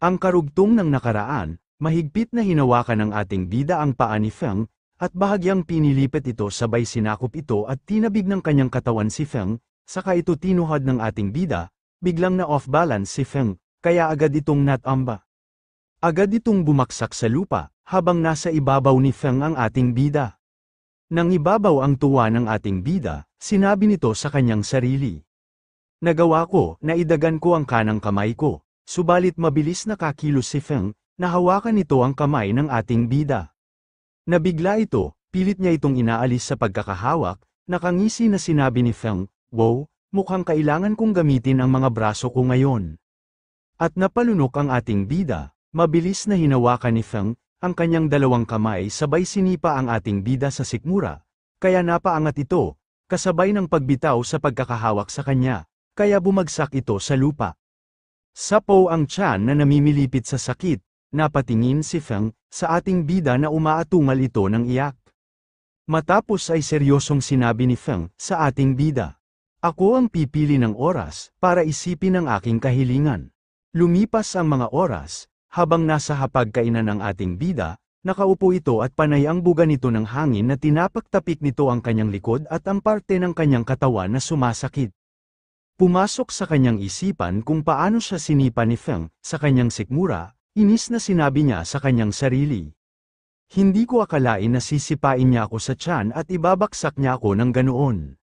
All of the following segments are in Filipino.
Ang karugtong ng nakaraan, mahigpit na hinawakan ng ating bida ang paa ni Feng, at bahagyang pinilipit ito sabay sinakop ito at tinabig ng kanyang katawan si Feng, saka ito tinuhad ng ating bida, biglang na off-balance si Feng, kaya agad itong natamba. Agad itong bumaksak sa lupa, habang nasa ibabaw ni Feng ang ating bida. Nang ibabaw ang tuwa ng ating bida, sinabi nito sa kanyang sarili. Nagawa ko, naidagan ko ang kanang kamay ko, subalit mabilis na kakilos si Feng, nahawakan nito ang kamay ng ating bida. Nabigla ito, pilit niya itong inaalis sa pagkakahawak, nakangisi na sinabi ni Feng, "Wow, mukhang kailangan kong gamitin ang mga braso ko ngayon." At napalunok ang ating bida, mabilis na hinawakan ni Feng, ang kanyang dalawang kamay sabay sinipa ang ating bida sa sikmura, kaya napaangat ito, kasabay ng pagbitaw sa pagkakahawak sa kanya, kaya bumagsak ito sa lupa. Sapaw ang tiyan na namimilipit sa sakit, napatingin si Feng, sa ating bida na umaatungal ito ng iyak. Matapos ay seryosong sinabi ni Feng, sa ating bida. Ako ang pipili ng oras, para isipin ang aking kahilingan. Lumipas ang mga oras, habang nasa hapagkainan ng ating bida, nakaupo ito at panay ang buga nito ng hangin na tinapagtapik nito ang kanyang likod at ang parte ng kanyang katawan na sumasakit. Pumasok sa kanyang isipan kung paano siya sinipa ni Feng, sa kanyang sikmura, inis na sinabi niya sa kanyang sarili. Hindi ko akalain na sisipain niya ako sa tiyan at ibabaksak niya ako ng ganoon.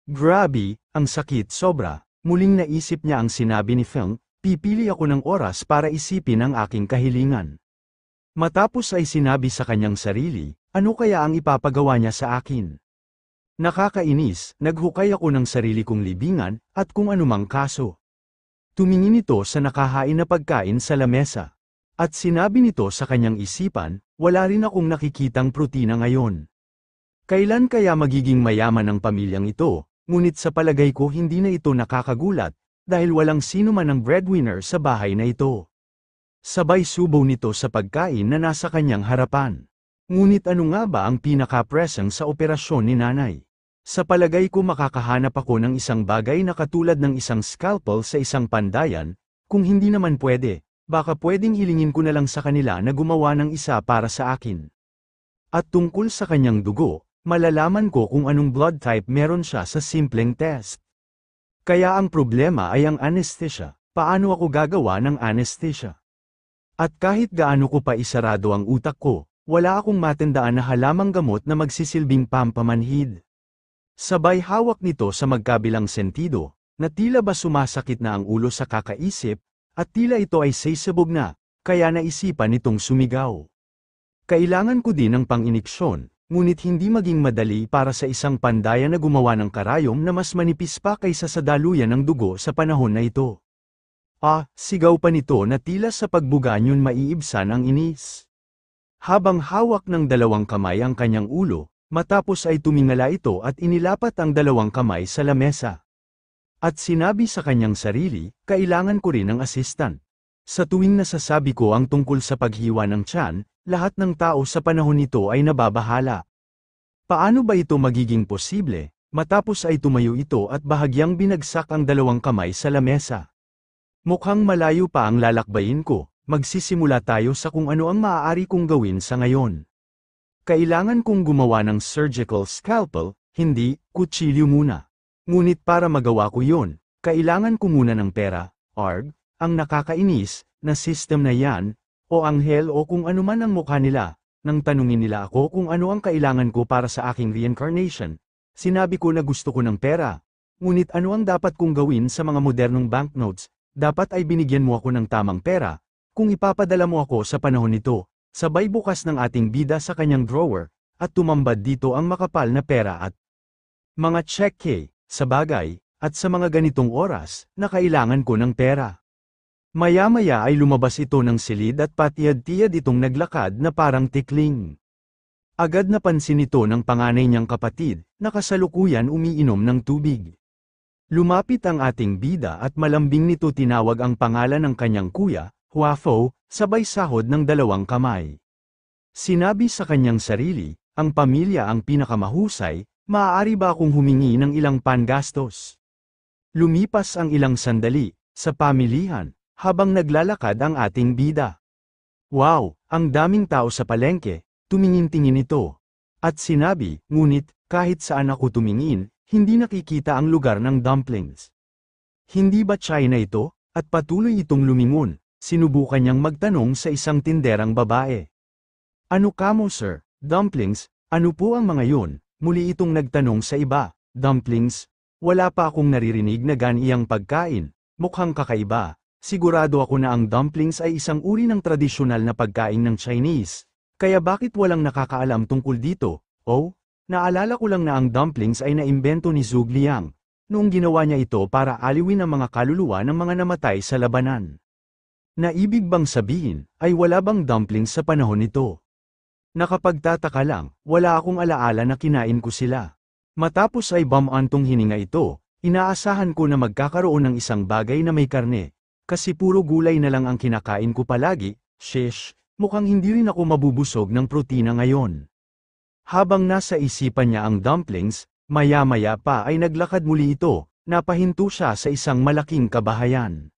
Grabe, ang sakit sobra, muling naisip niya ang sinabi ni Feng, pipili ako ng oras para isipin ang aking kahilingan. Matapos ay sinabi sa kanyang sarili, ano kaya ang ipapagawa niya sa akin? Nakakainis, naghukay ako ng sarili kong libingan, at kung anumang kaso. Tumingin ito sa nakahain na pagkain sa lamesa. At sinabi nito sa kanyang isipan, wala rin akong nakikitang protina ngayon. Kailan kaya magiging mayaman ang pamilyang ito, ngunit sa palagay ko hindi na ito nakakagulat, dahil walang sino man ang breadwinner sa bahay na ito. Sabay subaw nito sa pagkain na nasa kanyang harapan. Ngunit ano nga ba ang pinaka-presang sa operasyon ni nanay? Sa palagay ko makakahanap ako ng isang bagay na katulad ng isang scalpel sa isang pandayan, kung hindi naman pwede. Baka pwedeng hilingin ko na lang sa kanila na gumawa ng isa para sa akin. At tungkol sa kanyang dugo, malalaman ko kung anong blood type meron siya sa simpleng test. Kaya ang problema ay ang anesthesia. Paano ako gagawa ng anesthesia? At kahit gaano ko pa isarado ang utak ko, wala akong matandaan na halamang gamot na magsisilbing pampamanhid. Sabay hawak nito sa magkabilang sentido, na tila ba sumasakit na ang ulo sa kakaisip, at tila ito ay sisabog na, kaya naisipan nitong sumigaw. Kailangan ko din ng pang-iniksyon, ngunit hindi maging madali para sa isang pandaya na gumawa ng karayom na mas manipis pa kaysa sa daluyan ng dugo sa panahon na ito. Sigaw pa nito na tila sa pagbuga niyon maiibsan ang inis. Habang hawak ng dalawang kamay ang kanyang ulo, matapos ay tumingala ito at inilapat ang dalawang kamay sa lamesa. At sinabi sa kanyang sarili, kailangan ko rin ng assistant. Sa tuwing nasasabi ko ang tungkol sa paghiwa ng tiyan, lahat ng tao sa panahon nito ay nababahala. Paano ba ito magiging posible? Matapos ay tumayo ito at bahagyang binagsak ang dalawang kamay sa lamesa. Mukhang malayo pa ang lalakbayin ko, magsisimula tayo sa kung ano ang maaari kong gawin sa ngayon. Kailangan kong gumawa ng surgical scalpel, hindi kutsilyo muna. Ngunit para magawa ko yon, kailangan ko muna ng pera, ang nakakainis, na system na yan, o anghel o kung ano man ang mukha nila. Nang tanungin nila ako kung ano ang kailangan ko para sa aking reincarnation, sinabi ko na gusto ko ng pera. Ngunit ano ang dapat kong gawin sa mga modernong banknotes? Dapat ay binigyan mo ako ng tamang pera, kung ipapadala mo ako sa panahon nito. Sabay bukas ng ating bida sa kanyang drawer, at tumambad dito ang makapal na pera at mga cheque. Sa bagay, at sa mga ganitong oras, na kailangan ko ng pera. Maya-maya ay lumabas ito ng silid at patiyad-tiyad itong naglakad na parang tikling. Agad napansin ito ng panganay niyang kapatid, na kasalukuyan umiinom ng tubig. Lumapit ang ating bida at malambing nito tinawag ang pangalan ng kanyang kuya, Huafo, sabay sahod ng dalawang kamay. Sinabi sa kanyang sarili, ang pamilya ang pinakamahusay, maaari ba akong humingi ng ilang pangastos? Lumipas ang ilang sandali, sa pamilihan, habang naglalakad ang ating bida. Wow, ang daming tao sa palengke, tumingin-tingin ito. At sinabi, ngunit, kahit saan ako tumingin, hindi nakikita ang lugar ng dumplings. Hindi ba China ito? At patuloy itong lumingon, sinubukan niyang magtanong sa isang tinderang babae. Ano kamo sir? Dumplings, ano po ang mga yun? Muli itong nagtanong sa iba. Dumplings? Wala pa akong naririnig na ganiyang pagkain, mukhang kakaiba. Sigurado ako na ang dumplings ay isang uri ng tradisyonal na pagkain ng Chinese. Kaya bakit walang nakakaalam tungkol dito? Oh, naalala ko lang na ang dumplings ay naimbento ni Zhuge Liang, noong ginawa niya ito para aliwin ang mga kaluluwa ng mga namatay sa labanan. Na ibig bang sabihin, ay wala bang dumplings sa panahon nito? Nakapagtataka lang, wala akong alaala na kinain ko sila. Matapos ay bumantong hininga ito, inaasahan ko na magkakaroon ng isang bagay na may karne, kasi puro gulay na lang ang kinakain ko palagi. Sheesh, mukhang hindi rin ako mabubusog ng protina ngayon. Habang nasa isipan niya ang dumplings, maya-maya pa ay naglakad muli ito, napahinto siya sa isang malaking kabahayan.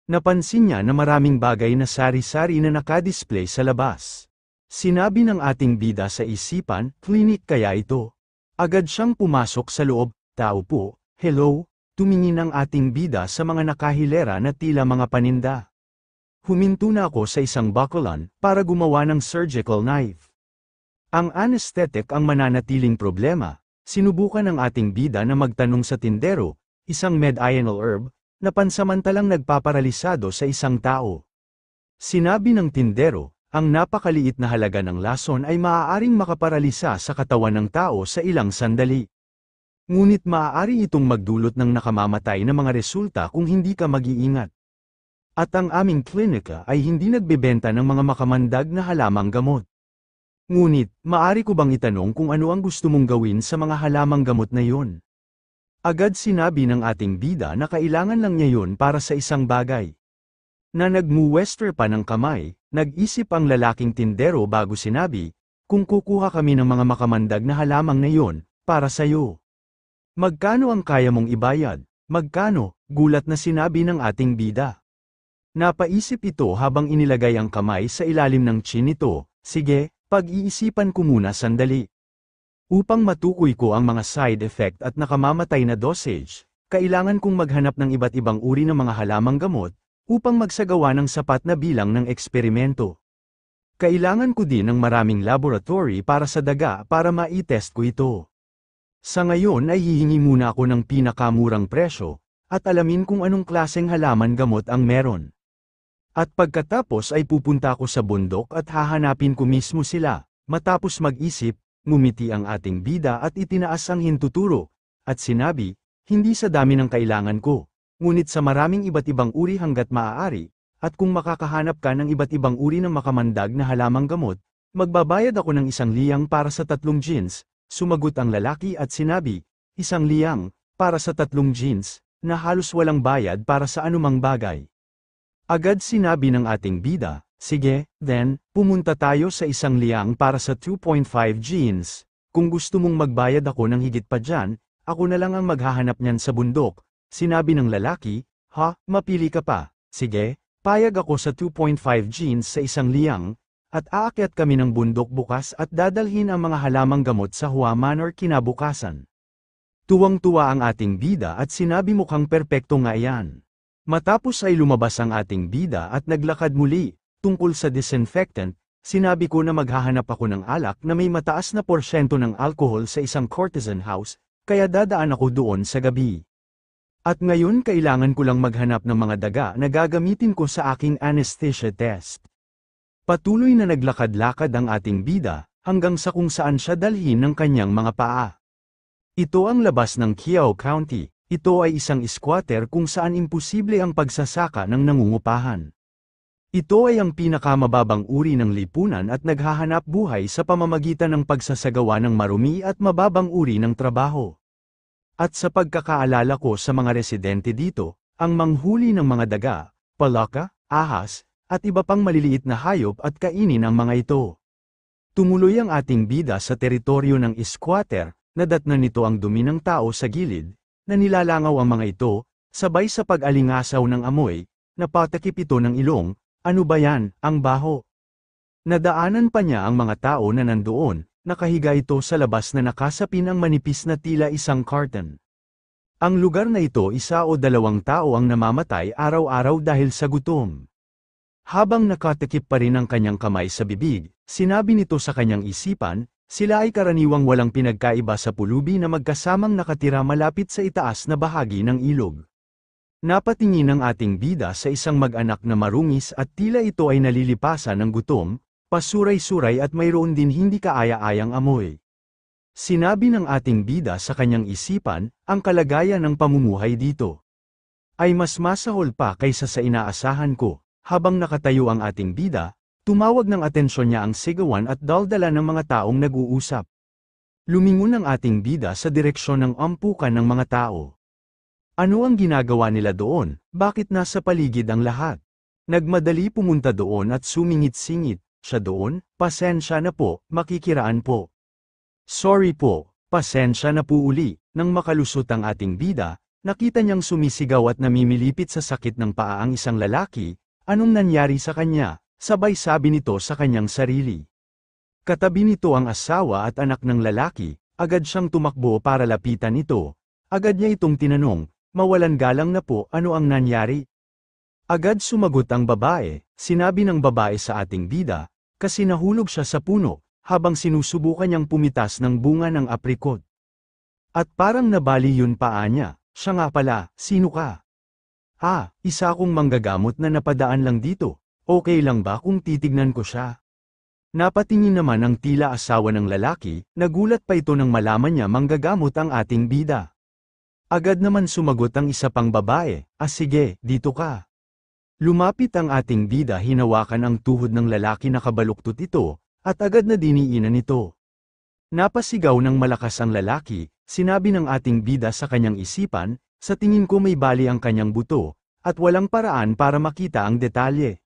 Napansin niya na maraming bagay na sari-sari na nakadisplay sa labas. Sinabi ng ating bida sa isipan, klinik kaya ito. Agad siyang pumasok sa loob, tao po, hello, tumingin ang ating bida sa mga nakahilera na tila mga paninda. Huminto na ako sa isang bakulan, para gumawa ng surgical knife. Ang anesthetic ang mananatiling problema. Sinubukan ng ating bida na magtanong sa tindero, isang medicinal herb, na pansamantalang nagpaparalisado sa isang tao. Sinabi ng tindero, ang napakaliit na halaga ng lason ay maaaring makaparalisa sa katawan ng tao sa ilang sandali. Ngunit maaari itong magdulot ng nakamamatay na mga resulta kung hindi ka mag-iingat. At ang aming klinika ay hindi nagbebenta ng mga makamandag na halamang gamot. Ngunit, maaari ko bang itanong kung ano ang gusto mong gawin sa mga halamang gamot na yon? Agad sinabi ng ating bida na kailangan lang niya yun para sa isang bagay. Na nagmuwester pa ng kamay, nag-isip ang lalaking tindero bago sinabi, kung kukuha kami ng mga makamandag na halamang na yon, para sa'yo. Magkano ang kaya mong ibayad? Magkano? Gulat na sinabi ng ating bida. Napaisip ito habang inilagay ang kamay sa ilalim ng chin nito, sige, pag-iisipan ko muna sandali. Upang matukoy ko ang mga side effect at nakamamatay na dosage, kailangan kong maghanap ng iba't ibang uri ng mga halamang gamot, upang magsagawa ng sapat na bilang ng eksperimento. Kailangan ko din ng maraming laboratory para sa daga para ma-test ko ito. Sa ngayon ay hihingi muna ako ng pinakamurang presyo, at alamin kung anong klaseng halaman gamot ang meron. At pagkatapos ay pupunta ako sa bundok at hahanapin ko mismo sila. Matapos mag-isip, ngumiti ang ating bida at itinaas ang hintuturo, at sinabi, hindi sa dami ng kailangan ko, ngunit sa maraming iba't ibang uri hanggat maaari, at kung makakahanap ka ng iba't ibang uri ng makamandag na halamang gamot, magbabayad ako ng 1,000,000 para sa 3 jeans, sumagot ang lalaki at sinabi, 1,000,000 para sa 3 jeans, na halos walang bayad para sa anumang bagay. Agad sinabi ng ating bida, sige, then, pumunta tayo sa 1,000,000 para sa 2.5 jeans. Kung gusto mong magbayad ako ng higit pa dyan, ako na lang ang maghahanap niyan sa bundok. Sinabi ng lalaki, ha, mapili ka pa. Sige, payag ako sa 2.5 jeans sa 1,000,000, at aakyat kami ng bundok bukas at dadalhin ang mga halamang gamot sa Hua Manor kinabukasan. Tuwang-tuwa ang ating bida at sinabi mukhang perpekto nga yan. Matapos ay lumabas ang ating bida at naglakad muli, tungkol sa disinfectant, sinabi ko na maghahanap ako ng alak na may mataas na porsyento ng alcohol sa isang courtesan house, kaya dadaan ako doon sa gabi. At ngayon kailangan ko lang maghanap ng mga daga na gagamitin ko sa aking anesthesia test. Patuloy na naglakad-lakad ang ating bida, hanggang sa kung saan siya dalhin ng kanyang mga paa. Ito ang labas ng Qiao County. Ito ay isang squatter kung saan imposible ang pagsasaka ng nangungupahan. Ito ay ang pinakamababang uri ng lipunan at naghahanap buhay sa pamamagitan ng pagsasagawa ng marumi at mababang uri ng trabaho. At sa pagkakaalala ko sa mga residente dito, ang manghuli ng mga daga, palaka, ahas, at iba pang maliliit na hayop at kainin ang mga ito. Tumuloy ang ating bida sa teritoryo ng squatter, nadatnan nito ang dumi ng tao sa gilid, na nilalangaw ang mga ito, sabay sa pag-alingasaw ng amoy, napatakip ito ng ilong, ano ba yan, ang baho. Nadaanan pa niya ang mga tao na nandoon, nakahiga ito sa labas na nakasapin ang manipis na tila isang curtain. Ang lugar na ito isa o dalawang tao ang namamatay araw-araw dahil sa gutom. Habang nakatakip pa rin ang kanyang kamay sa bibig, sinabi nito sa kanyang isipan, sila ay karaniwang walang pinagkaiba sa pulubi na magkasamang nakatira malapit sa itaas na bahagi ng ilog. Napatingin ang ating bida sa isang mag-anak na marungis at tila ito ay nalilipasan ng gutom, pasuray-suray at mayroon din hindi kaaya-ayang amoy. Sinabi ng ating bida sa kanyang isipan, ang kalagayan ng pamumuhay dito ay mas masahol pa kaysa sa inaasahan ko. Habang nakatayo ang ating bida, tumawag ng atensyon niya ang sigawan at daldala ng mga taong nag-uusap. Lumingon ang ating bida sa direksyon ng ampukan ng mga tao. Ano ang ginagawa nila doon? Bakit nasa paligid ang lahat? Nagmadali pumunta doon at sumingit-singit, siya doon, pasensya na po, makikiraan po. Sorry po, pasensya na po uli, nang makalusot ang ating bida, nakita niyang sumisigaw at namimilipit sa sakit ng paa ang isang lalaki. Anong nangyari sa kanya? Sabay sabi nito sa kanyang sarili. Katabi nito ang asawa at anak ng lalaki, agad siyang tumakbo para lapitan ito. Agad niya itong tinanong, mawalan galang na po, ano ang nangyari? Agad sumagot ang babae, sinabi ng babae sa ating bida, kasi nahulog siya sa puno, habang sinusubukan niyang pumitas ng bunga ng aprikot. At parang nabali yun paa niya, siya nga pala, sino ka? Isa akong manggagamot na napadaan lang dito, okay lang ba kung titignan ko siya? Napatingin naman ang tila asawa ng lalaki, nagulat pa ito nang malaman niya manggagamot ang ating bida. Agad naman sumagot ang isa pang babae, sige, dito ka. Lumapit ang ating bida hinawakan ang tuhod ng lalaki na kabaluktot ito, at agad na diniinan ito. Napasigaw ng malakas ang lalaki, sinabi ng ating bida sa kanyang isipan, sa tingin ko may bali ang kanyang buto, at walang paraan para makita ang detalye.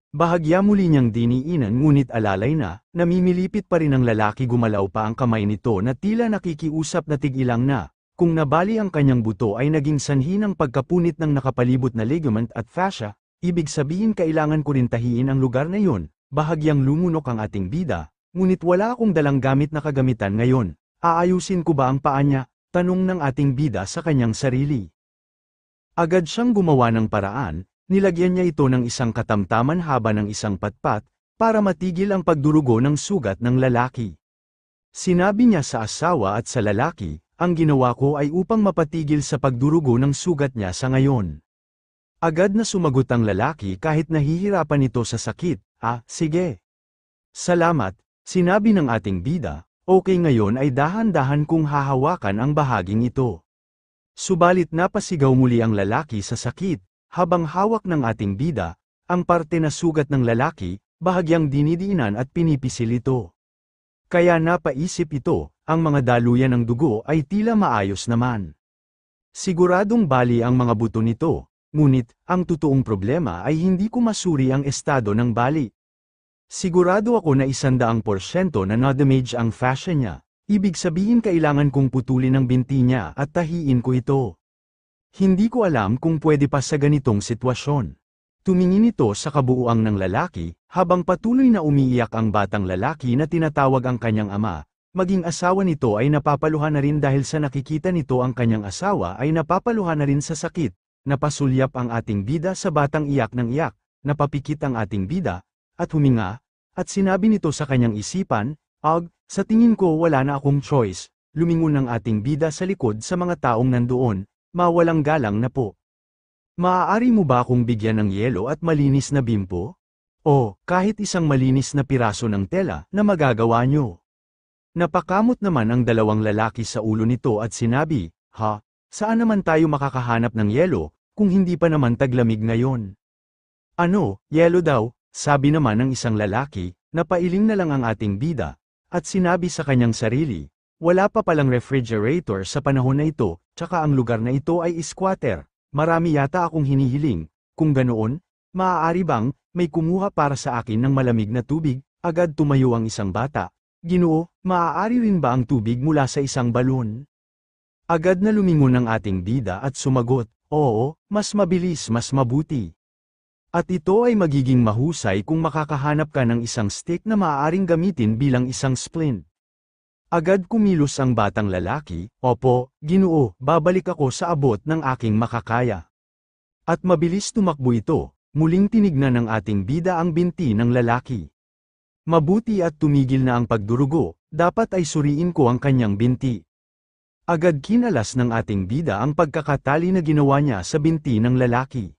Bahagya muli niyang diniinan ngunit alalay na, namimilipit pa rin ang lalaki gumalaw pa ang kamay nito na tila nakikiusap na tigilang na, kung nabali ang kanyang buto ay naging sanhi ng pagkapunit ng nakapalibot na ligament at fascia, ibig sabihin kailangan ko rin tahiin ang lugar na yun, bahagyang lumunok ang ating bida, ngunit wala akong dalang gamit na kagamitan ngayon, aayusin ko ba ang paa niya? Tanong ng ating bida sa kanyang sarili. Agad siyang gumawa ng paraan, nilagyan niya ito ng isang katamtaman haba ng isang patpat, para matigil ang pagdurugo ng sugat ng lalaki. Sinabi niya sa asawa at sa lalaki, ang ginawa ko ay upang mapatigil sa pagdurugo ng sugat niya sa ngayon. Agad na sumagot ang lalaki kahit nahihirapan ito sa sakit, sige. Salamat, sinabi ng ating bida. Okay ngayon ay dahan-dahan kong hahawakan ang bahaging ito. Subalit napasigaw muli ang lalaki sa sakit, habang hawak ng ating bida, ang parte na sugat ng lalaki, bahagyang dinidiinan at pinipisil ito. Kaya napaisip ito, ang mga daluyan ng dugo ay tila maayos naman. Siguradong bali ang mga buto nito, ngunit, ang totoong problema ay hindi ko masuri ang estado ng bali. Sigurado ako na 100% na na-damage ang fascia niya, ibig sabihin kailangan kong putulin ang binti niya at tahiin ko ito. Hindi ko alam kung pwede pa sa ganitong sitwasyon. Tumingin ito sa kabuuan ng lalaki, habang patuloy na umiiyak ang batang lalaki na tinatawag ang kanyang ama, maging asawa nito ay napapaluhan na rin dahil sa nakikita nito ang kanyang asawa ay napapaluhan na rin sa sakit, napasulyap ang ating bida sa batang iyak ng iyak, napapikit ang ating bida, at huminga, at sinabi nito sa kanyang isipan, sa tingin ko wala na akong choice, lumingon ang ating bida sa likod sa mga taong nandoon, mawalang galang na po. Maaari mo ba akong bigyan ng yelo at malinis na bimpo? O, kahit isang malinis na piraso ng tela na magagawa nyo. Napakamot naman ang dalawang lalaki sa ulo nito at sinabi, saan naman tayo makakahanap ng yelo, kung hindi pa naman taglamig ngayon? Ano, yelo daw? Sabi naman ng isang lalaki, napailing na lang ang ating bida, at sinabi sa kanyang sarili, wala pa palang refrigerator sa panahon na ito, tsaka ang lugar na ito ay squatter, marami yata akong hinihiling, kung ganoon, maaari bang, may kumuha para sa akin ng malamig na tubig, agad tumayo ang isang bata, Ginoo, maaari rin ba ang tubig mula sa isang balon? Agad na lumingon ang ating bida at sumagot, oo, mas mabilis mas mabuti. At ito ay magiging mahusay kung makakahanap ka ng isang stick na maaaring gamitin bilang isang splint. Agad kumilos ang batang lalaki, "Opo, Ginoo, babalik ako sa abot ng aking makakaya." At mabilis tumakbo ito, muling tinignan ng ating bida ang binti ng lalaki. Mabuti at tumigil na ang pagdurugo, dapat ay suriin ko ang kanyang binti. Agad kinalas ng ating bida ang pagkakatali na ginawa niya sa binti ng lalaki.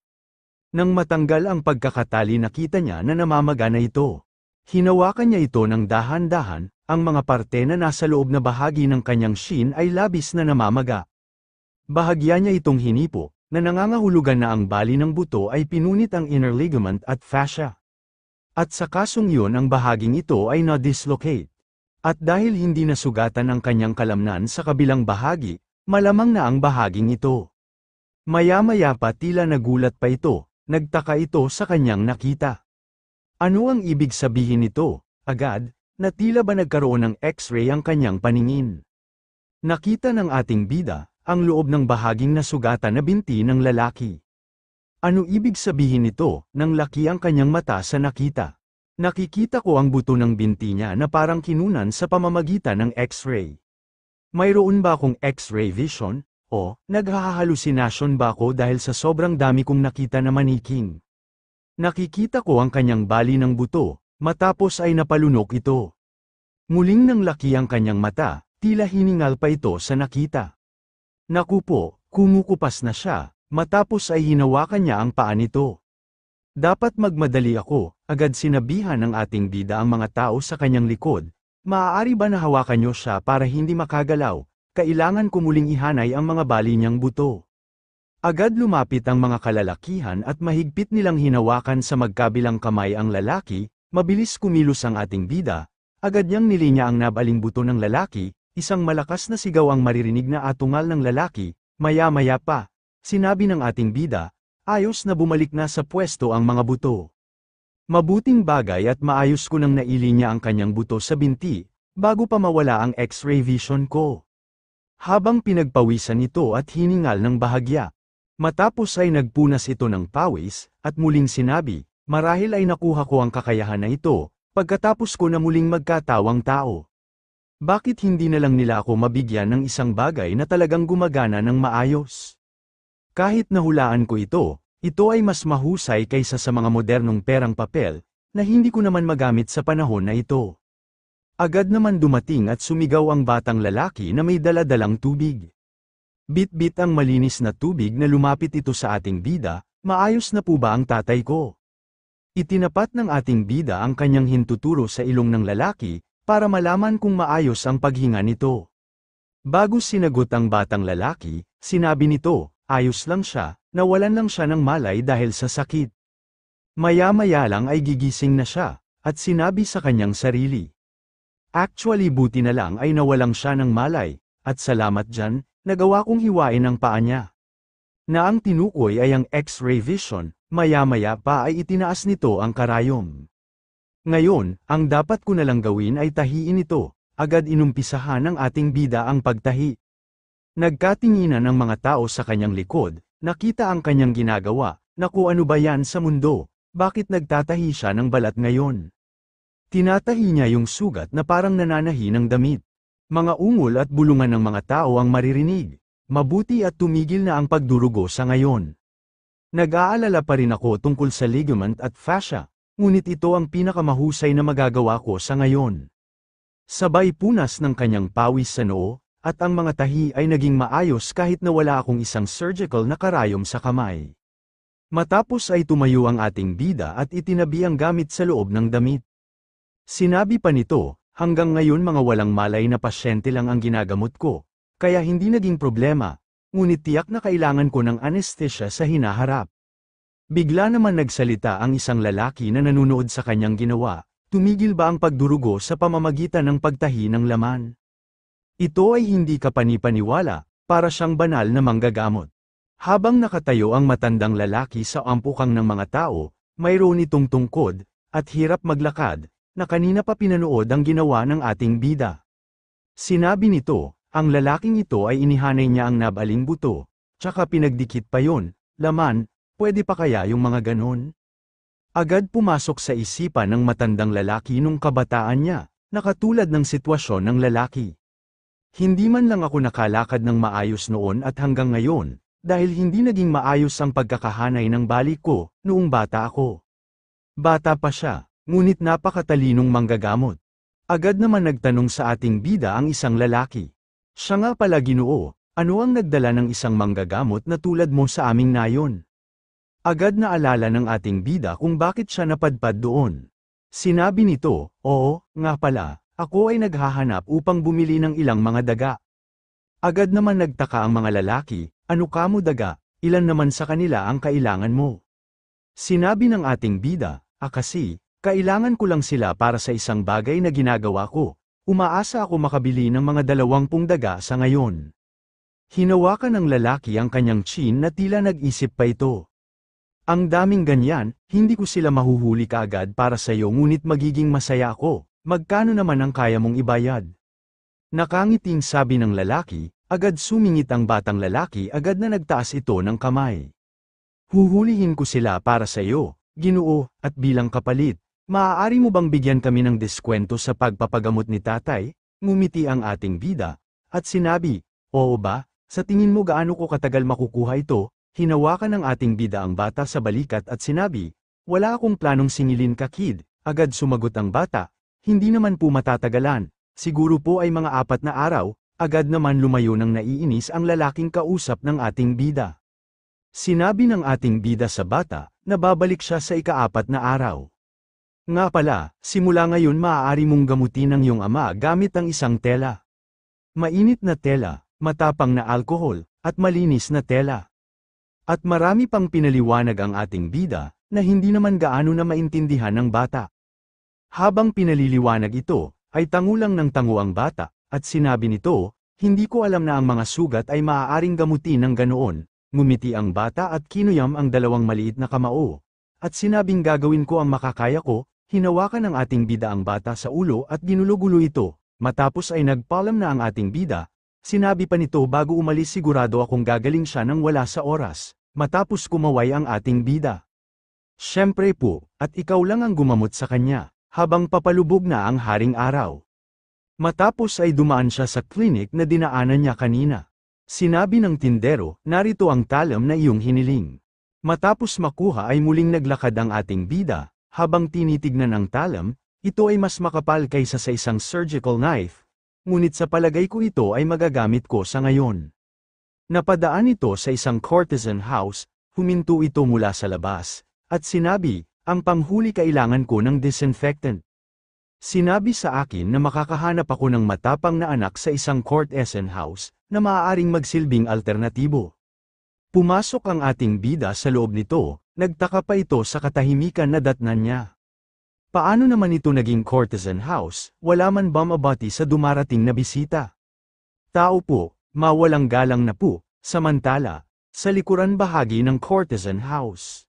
Nang matanggal ang pagkakatali nakita niya na namamaga na ito. Hinawakan niya ito ng dahan-dahan, ang mga parte na nasa loob na bahagi ng kanyang shin ay labis na namamaga. Bahagya niya itong hinipo, na nangangahulugan na ang bali ng buto ay pinunit ang inner ligament at fascia. At sa kasong yun ang bahaging ito ay na-dislocate. At dahil hindi nasugatan ang kanyang kalamnan sa kabilang bahagi, malamang na ang bahaging ito. Maya-maya pa tila nagulat pa ito, nagtaka ito sa kanyang nakita. Ano ang ibig sabihin nito? Agad, na tila ba nagkaroon ng X-ray ang kanyang paningin. Nakita ng ating bida, ang loob ng bahaging nasugatan na binti ng lalaki. Ano ibig sabihin nito, nang laki ang kanyang mata sa nakita? Nakikita ko ang buto ng binti niya na parang kinunan sa pamamagitan ng X-ray. Mayroon ba akong X-ray vision? O, naghahalusinasyon ba ako dahil sa sobrang dami kong nakita na maniking? Nakikita ko ang kanyang bali ng buto, matapos ay napalunok ito. Muling nang laki ang kanyang mata, tila hiningal pa ito sa nakita. Naku po, kumukupas na siya, matapos ay hinawakan niya ang paa nito. Dapat magmadali ako, agad sinabihan ng ating bida ang mga tao sa kanyang likod. Maaari ba na hawakan niyo siya para hindi makagalaw? Kailangan ko muling ihanay ang mga bali niyang buto. Agad lumapit ang mga kalalakihan at mahigpit nilang hinawakan sa magkabilang kamay ang lalaki, mabilis kumilos ang ating bida, agad niyang nilinya ang nabaling buto ng lalaki, isang malakas na sigaw ang maririnig na atungal ng lalaki, maya-maya pa, sinabi ng ating bida, ayos na bumalik na sa pwesto ang mga buto. Mabuting bagay at maayos ko nang nailinya ang kanyang buto sa binti, bago pa mawala ang X-ray vision ko. Habang pinagpawisan ito at hiningal ng bahagya. Matapos ay nagpunas ito ng pawis, at muling sinabi, marahil ay nakuha ko ang kakayahan na ito, pagkatapos ko na muling magkatawang tao. Bakit hindi na lang nila ako mabigyan ng isang bagay na talagang gumagana ng maayos? Kahit nahulaan ko ito ay mas mahusay kaysa sa mga modernong perang papel, na hindi ko naman magamit sa panahon na ito. Agad naman dumating at sumigaw ang batang lalaki na may dala-dalang tubig. Bit-bit ang malinis na tubig na lumapit ito sa ating bida, maayos na po ba ang tatay ko? Itinapat ng ating bida ang kanyang hintuturo sa ilong ng lalaki, para malaman kung maayos ang paghinga nito. Bago sinagot ang batang lalaki, sinabi nito, ayos lang siya, nawalan lang siya ng malay dahil sa sakit. Maya-maya lang ay gigising na siya, at sinabi sa kanyang sarili. Actually buti na lang ay nawalang siya ng malay, at salamat dyan, nagawa kong hiwain ang paa niya. Na ang tinukoy ay ang X-ray vision, maya-maya pa ay itinaas nito ang karayom. Ngayon, ang dapat ko na lang gawin ay tahiin ito, agad inumpisahan ng ating bida ang pagtahi. Nagkatinginan ang mga tao sa kanyang likod, nakita ang kanyang ginagawa, naku ano ba yan sa mundo, bakit nagtatahi siya ng balat ngayon? Tinatahi niya yung sugat na parang nananahi ng damit. Mga ungol at bulungan ng mga tao ang maririnig. Mabuti at tumigil na ang pagdurugo sa ngayon. Nag-aalala pa rin ako tungkol sa ligament at fascia, ngunit ito ang pinakamahusay na magagawa ko sa ngayon. Sabay punas ng kanyang pawis sa noo, at ang mga tahi ay naging maayos kahit na wala akong isang surgical na karayom sa kamay. Matapos ay tumayo ang ating bida at itinabi ang gamit sa loob ng damit. Sinabi pa nito, hanggang ngayon mga walang malay na pasyente lang ang ginagamot ko, kaya hindi naging problema, ngunit tiyak na kailangan ko ng anesthesia sa hinaharap. Bigla naman nagsalita ang isang lalaki na nanunood sa kanyang ginawa, tumigil ba ang pagdurugo sa pamamagitan ng pagtahi ng laman? Ito ay hindi kapanipaniwala, para siyang banal na manggagamot. Habang nakatayo ang matandang lalaki sa ampukang ng mga tao, mayroon itong tungkod, at hirap maglakad, na kanina pa pinanood ang ginawa ng ating bida. Sinabi nito, ang lalaking ito ay inihanay niya ang nabaling buto, tsaka pinagdikit pa yon, laman, pwede pa kaya yung mga ganon? Agad pumasok sa isipan ng matandang lalaki nung kabataan niya, na katulad ng sitwasyon ng lalaki. Hindi man lang ako nakalakad ng maayos noon at hanggang ngayon, dahil hindi naging maayos ang pagkakahanay ng balik ko, noong bata ako. Bata pa siya, ngunit napakatalinong manggagamot. Agad naman nagtanong sa ating bida ang isang lalaki. Siya nga pala, Ginoo, ano ang nagdala ng isang manggagamot na tulad mo sa aming nayon? Agad na alala ng ating bida kung bakit siya napadpad doon. Sinabi nito, oo, nga pala, ako ay naghahanap upang bumili ng ilang mga daga. Agad naman nagtaka ang mga lalaki, ano kamo daga, ilan naman sa kanila ang kailangan mo? Sinabi ng ating bida, kasi, kailangan ko lang sila para sa isang bagay na ginagawa ko. Umaasa ako makabili ng mga 20 daga sa ngayon. Hinawakan ng lalaki ang kanyang chin na tila nag-isip pa ito. Ang daming ganyan, hindi ko sila mahuhuli kaagad para sa iyo, ngunit magiging masaya ako. Magkano naman ang kaya mong ibayad? Nakangiting sabi ng lalaki, agad sumingit ang batang lalaki, agad na nagtaas ito ng kamay. Huhulihin ko sila para sa iyo, Ginoo, at bilang kapalit, maaari mo bang bigyan kami ng diskwento sa pagpapagamot ni tatay? Ngumiti ang ating bida, at sinabi, oo ba, sa tingin mo gaano ko katagal makukuha ito? Hinawakan ng ating bida ang bata sa balikat at sinabi, wala akong planong singilin ka, kid. Agad sumagot ang bata, hindi naman po matatagalan, siguro po ay mga 4 na araw. Agad naman lumayo ng naiinis ang lalaking kausap ng ating bida. Sinabi ng ating bida sa bata, na babalik siya sa ika-4 na araw. Nga pala, simula ngayon maaari mong gamutin ang iyong ama gamit ang isang tela. Mainit na tela, matapang na alkohol, at malinis na tela. At marami pang pinaliwanag ang ating bida, na hindi naman gaano na maintindihan ng bata. Habang pinaliliwanag ito, ay tangulang ng tango ang bata, at sinabi nito, hindi ko alam na ang mga sugat ay maaaring gamutin ng ganoon. Ngumiti ang bata at kinuyam ang 2 maliit na kamao. At sinabing gagawin ko ang makakaya ko, hinawakan ng ating bida ang bata sa ulo at ginulo-gulo ito. Matapos ay nagpaalam na ang ating bida. Sinabi pa nito bago umalis, sigurado akong gagaling siya nang wala sa oras. Matapos kumaway ang ating bida. Siyempre po, at ikaw lang ang gumamot sa kanya, habang papalubog na ang haring araw. Matapos ay dumaan siya sa klinik na dinaanan niya kanina. Sinabi ng tindero, narito ang talam na iyong hiniling. Matapos makuha ay muling naglakad ang ating bida, habang tinitignan ang talam, ito ay mas makapal kaysa sa isang surgical knife. Ngunit sa palagay ko ito ay magagamit ko sa ngayon. Napadaan ito sa isang courtesan house, huminto ito mula sa labas, at sinabi, ang panghuli kailangan ko ng disinfectant. Sinabi sa akin na makakahanap ako ng matapang na anak sa isang courtesan house, na maaaring magsilbing alternatibo. Pumasok ang ating bida sa loob nito, nagtaka pa ito sa katahimikan na datnan niya. Paano naman ito naging courtesan house, wala man ba mabati sa dumarating na bisita? Tao po, mawalang galang na po, samantala, sa likuran bahagi ng courtesan house.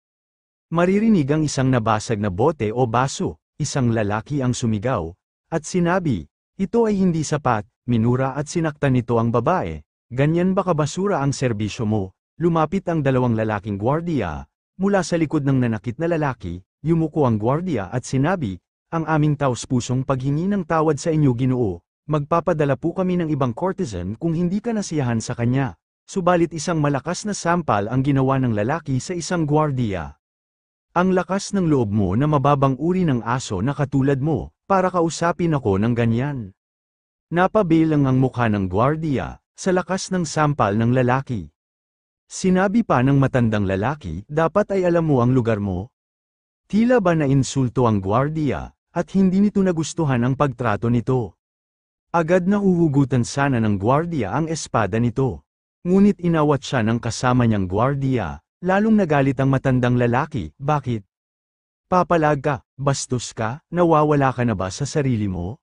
Maririnig ang isang nabasag na bote o baso, isang lalaki ang sumigaw, at sinabi, ito ay hindi sapat, minura at sinaktan nito ang babae, ganyan ba kabasura ang serbisyo mo? Lumapit ang 2 lalaking gwardiya, mula sa likod ng nanakit na lalaki, yumuko ang gwardiya at sinabi, ang aming taos-pusong paghingi ng tawad sa inyo, Ginoo, magpapadala po kami ng ibang courtesan kung hindi ka nasiyahan sa kanya. Subalit isang malakas na sampal ang ginawa ng lalaki sa isang gwardiya. Ang lakas ng loob mo na mababang uri ng aso na katulad mo, para kausapin ako ng ganyan. Napabilang ang mukha ng gwardiya, sa lakas ng sampal ng lalaki. Sinabi pa ng matandang lalaki, dapat ay alam mo ang lugar mo. Tila ba na insulto ang gwardiya, at hindi nito nagustuhan ang pagtrato nito. Agad na uhugutan sana ng gwardiya ang espada nito. Ngunit inawat siya ng kasama niyang gwardiya, lalong nagalit ang matandang lalaki, bakit? Papalag ka, bastos ka, nawawala ka na ba sa sarili mo?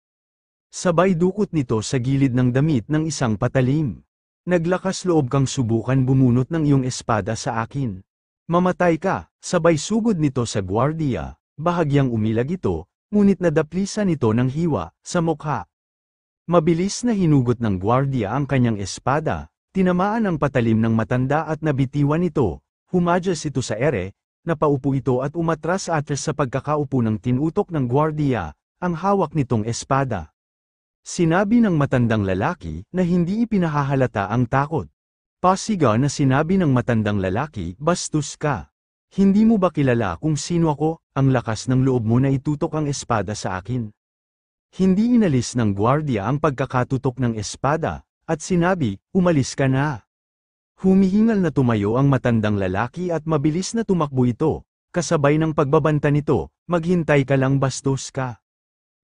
Sabay dukot nito sa gilid ng damit ng isang patalim. Naglakas loob kang subukan bumunot ng iyong espada sa akin. Mamatay ka, sabay sugod nito sa gwardiya, bahagyang umilag ito, ngunit nadaplisan nito ng hiwa, sa mukha. Mabilis na hinugot ng gwardiya ang kanyang espada, tinamaan ang patalim ng matanda at nabitiwan ito, humadyas ito sa ere, napaupo ito at umatras-atras sa pagkakaupo ng tinutok ng gwardiya, ang hawak nitong espada. Sinabi ng matandang lalaki na hindi ipinahahalata ang takot. Pasigaw na sinabi ng matandang lalaki, bastos ka. Hindi mo ba kilala kung sino ako? Ang lakas ng loob mo na itutok ang espada sa akin. Hindi inalis ng gwardiya ang pagkakatutok ng espada, at sinabi, umalis ka na. Humihingal na tumayo ang matandang lalaki at mabilis na tumakbo ito, kasabay ng pagbabanta nito, maghintay ka lang bastos ka.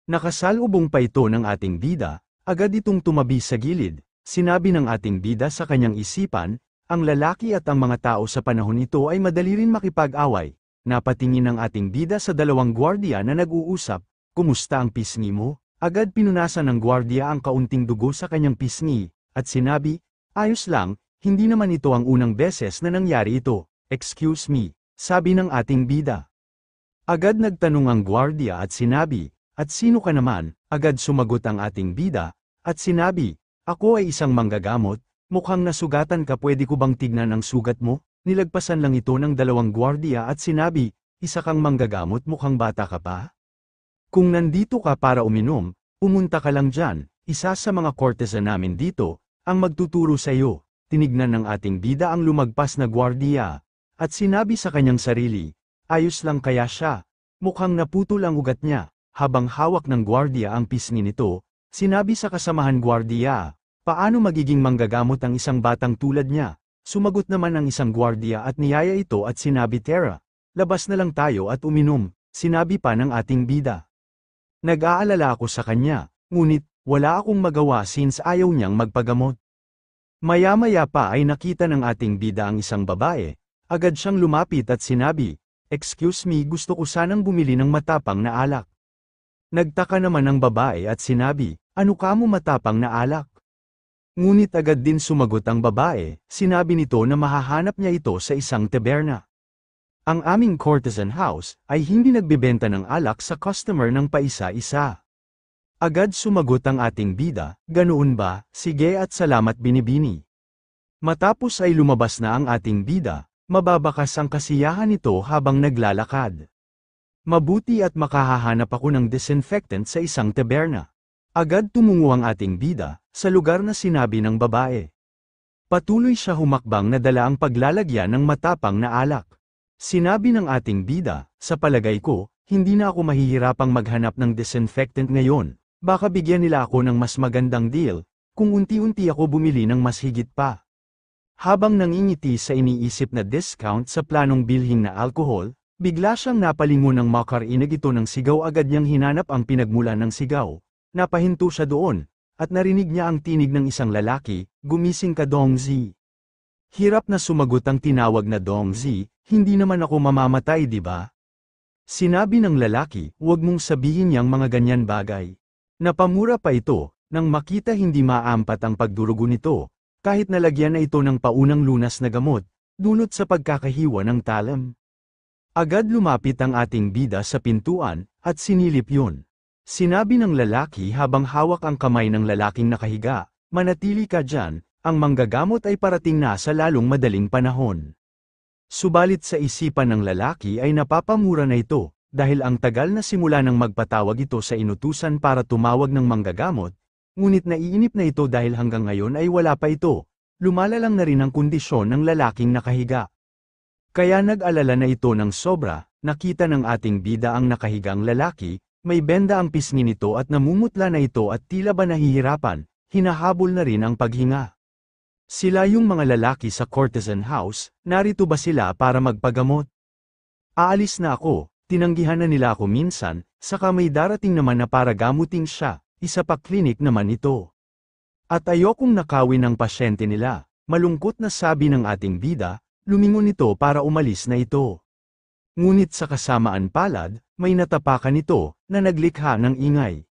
Nakasalubong pa ito ng ating bida, agad itong tumabi sa gilid, sinabi ng ating bida sa kanyang isipan, ang lalaki at ang mga tao sa panahon ito ay madali rin makipag-away. Napatingin ang ating bida sa dalawang gwardiya na nag-uusap, kumusta ang pisngi mo? Agad pinunasan ng gwardiya ang kaunting dugo sa kanyang pisngi, at sinabi, ayos lang, hindi naman ito ang unang beses na nangyari ito, excuse me, sabi ng ating bida. Agad nagtanong ang gwardiya at sinabi, at sino ka naman? Agad sumagot ang ating bida, at sinabi, ako ay isang manggagamot, mukhang nasugatan ka, pwede ko bang tignan ang sugat mo? Nilagpasan lang ito ng dalawang gwardiya at sinabi, isa kang manggagamot, mukhang bata ka pa? Kung nandito ka para uminom, pumunta ka lang dyan, isa sa mga courtesan namin dito, ang magtuturo sa iyo. Tinignan ng ating bida ang lumagpas na gwardiya, at sinabi sa kanyang sarili, ayos lang kaya siya, mukhang naputol ang ugat niya. Habang hawak ng gwardiya ang pisngi nito, sinabi sa kasamahan gwardiya, paano magiging manggagamot ang isang batang tulad niya? Sumagot naman ang isang gwardiya at niyaya ito at sinabi, Tara, labas na lang tayo at uminom, sinabi pa ng ating bida. Nag-aalala ako sa kanya, ngunit, wala akong magawa since ayaw niyang magpagamot. Maya-maya pa ay nakita ng ating bida ang isang babae, agad siyang lumapit at sinabi, excuse me, gusto ko sanang bumili ng matapang na alak. Nagtaka naman ang babae at sinabi, ano ka mo matapang na alak? Ngunit agad din sumagot ang babae, sinabi nito na mahahanap niya ito sa isang taberna. Ang aming courtesan house ay hindi nagbebenta ng alak sa customer ng paisa-isa. Agad sumagot ang ating bida, ganoon ba, sige at salamat binibini. Matapos ay lumabas na ang ating bida, mababakas ang kasiyahan nito habang naglalakad. Mabuti at makahahanap ako ng disinfectant sa isang taberna. Agad tumungo ang ating bida, sa lugar na sinabi ng babae. Patuloy siya humakbang na dala ang paglalagyan ng matapang na alak. Sinabi ng ating bida, sa palagay ko, hindi na ako mahihirapang maghanap ng disinfectant ngayon, baka bigyan nila ako ng mas magandang deal, kung unti-unti ako bumili ng mas higit pa. Habang nangingiti sa iniisip na discount sa planong bilhin na alkohol, bigla siyang napalingon ng makarinig ito ng sigaw, agad niyang hinanap ang pinagmulan ng sigaw. Napahinto siya doon, at narinig niya ang tinig ng isang lalaki, gumising ka Dongzi. Hirap na sumagot ang tinawag na Dongzi, hindi naman ako mamamatay di ba? Sinabi ng lalaki, huwag mong sabihin niyang mga ganyan bagay. Napamura pa ito, nang makita hindi maampat ang pagdurugo nito, kahit nalagyan na ito ng paunang lunas na gamot, dunot sa pagkakahiwa ng talam. Agad lumapit ang ating bida sa pintuan, at sinilip yun. Sinabi ng lalaki habang hawak ang kamay ng lalaking nakahiga, manatili ka dyan, ang manggagamot ay parating na sa lalong madaling panahon. Subalit sa isipan ng lalaki ay napapamura na ito, dahil ang tagal na simula nang magpatawag ito sa inutusan para tumawag ng manggagamot, ngunit naiinip na ito dahil hanggang ngayon ay wala pa ito, lumalalang na rin ang kondisyon ng lalaking nakahiga. Kaya nag-alala na ito ng sobra, nakita ng ating bida ang nakahigang lalaki, may benda ang pisngi nito at namumutla na ito at tila ba nahihirapan, hinahabol na rin ang paghinga. Sila yung mga lalaki sa courtesan house, narito ba sila para magpagamot? Aalis na ako, tinanggihan na nila ako minsan, saka may darating naman na para gamutin siya, isa pa klinik naman ito. At ayokong nakawin ang pasyente nila, malungkot na sabi ng ating bida, lumingon ito para umalis na ito. Ngunit sa kasamaan palad, may natapakan ito, na naglikha ng ingay.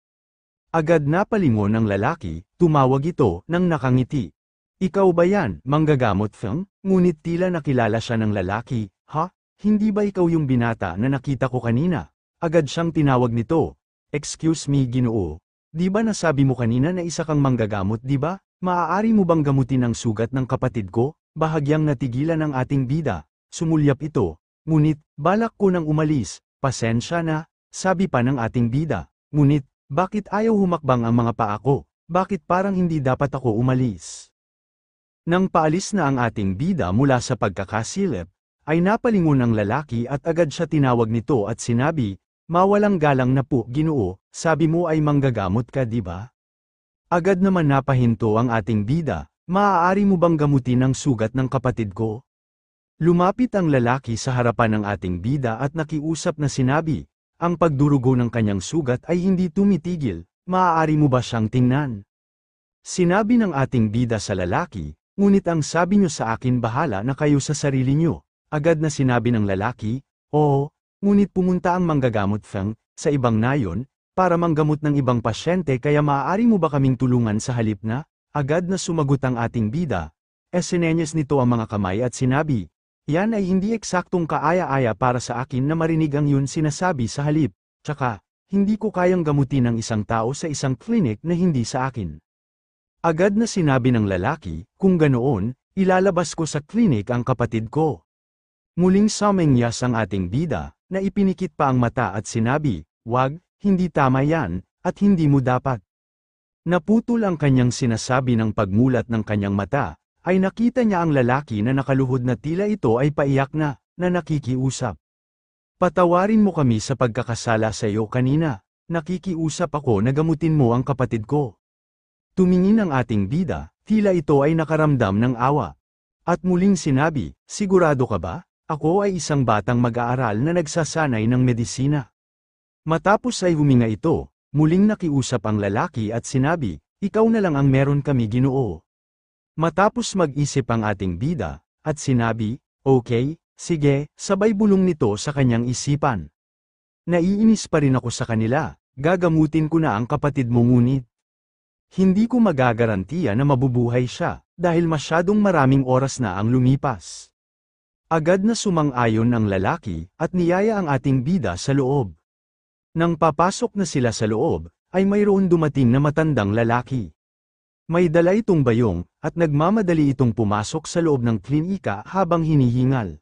Agad napalingon ng lalaki, tumawag ito, nang nakangiti. Ikaw ba yan, manggagamot Feng? Ngunit tila nakilala siya ng lalaki, ha? Hindi ba ikaw yung binata na nakita ko kanina? Agad siyang tinawag nito. Excuse me Ginoo. Di ba nasabi mo kanina na isa kang manggagamot di ba? Maaari mo bang gamutin ang sugat ng kapatid ko? Bahagyang natigilan ng ating bida. Sumulyap ito, Ngunit, balak ko nang umalis, pasensya na, sabi pa ng ating bida. Ngunit, bakit ayaw humakbang ang mga paa ko? Bakit parang hindi dapat ako umalis? Nang paalis na ang ating bida mula sa pagkakasilip, ay napalingon ang lalaki at agad siya tinawag nito at sinabi, "Mawalang galang na po, Ginoo, sabi mo ay manggagamot ka, di ba?" Agad naman napahinto ang ating bida, "Maaari mo bang gamutin ang sugat ng kapatid ko?" Lumapit ang lalaki sa harapan ng ating bida at nakiusap na sinabi, "Ang pagdurugo ng kanyang sugat ay hindi tumitigil, maaari mo ba siyang tingnan?" Sinabi ng ating bida sa lalaki, "Ngunit ang sabi niyo sa akin bahala na kayo sa sarili niyo." Agad na sinabi ng lalaki, "Oo, ngunit pumunta ang manggagamot Feng, sa ibang nayon, para manggamot ng ibang pasyente kaya maaari mo ba kaming tulungan sa halip na?" Agad na sumagot ang ating bida. Sinenyas nito ang mga kamay at sinabi, "Yan ay hindi eksaktong kaaya-aya para sa akin na marinig ang yun sinasabi sa halip, tsaka, hindi ko kayang gamutin ang isang tao sa isang klinik na hindi sa akin." Agad na sinabi ng lalaki, "Kung ganoon, ilalabas ko sa klinik ang kapatid ko." Muling sumenyas ang ating bida, na ipinikit pa ang mata at sinabi, "Wag, hindi tama yan, at hindi mo dapat." Naputol ang kanyang sinasabi ng pagmulat ng kanyang mata, ay nakita niya ang lalaki na nakaluhod na tila ito ay paiyak na nakikiusap. "Patawarin mo kami sa pagkakasala sa iyo kanina, nakikiusap ako na gamutin mo ang kapatid ko." Tumingin ang ating bida, tila ito ay nakaramdam ng awa. At muling sinabi, "Sigurado ka ba? Ako ay isang batang mag-aaral na nagsasanay ng medisina." Matapos ay huminga ito, muling nakiusap ang lalaki at sinabi, "Ikaw na lang ang meron kami, Ginoo." Matapos mag-isip ang ating bida, at sinabi, "Okay, sige," sabay bulong nito sa kanyang isipan. "Naiinis pa rin ako sa kanila, gagamutin ko na ang kapatid mo ngunit hindi ko magagarantiya na mabubuhay siya, dahil masyadong maraming oras na ang lumipas." Agad na sumang-ayon ang lalaki, at niyaya ang ating bida sa loob. Nang papasok na sila sa loob, ay mayroon dumating na matandang lalaki. May dala itong bayong, at nagmamadali itong pumasok sa loob ng klinika habang hinihingal.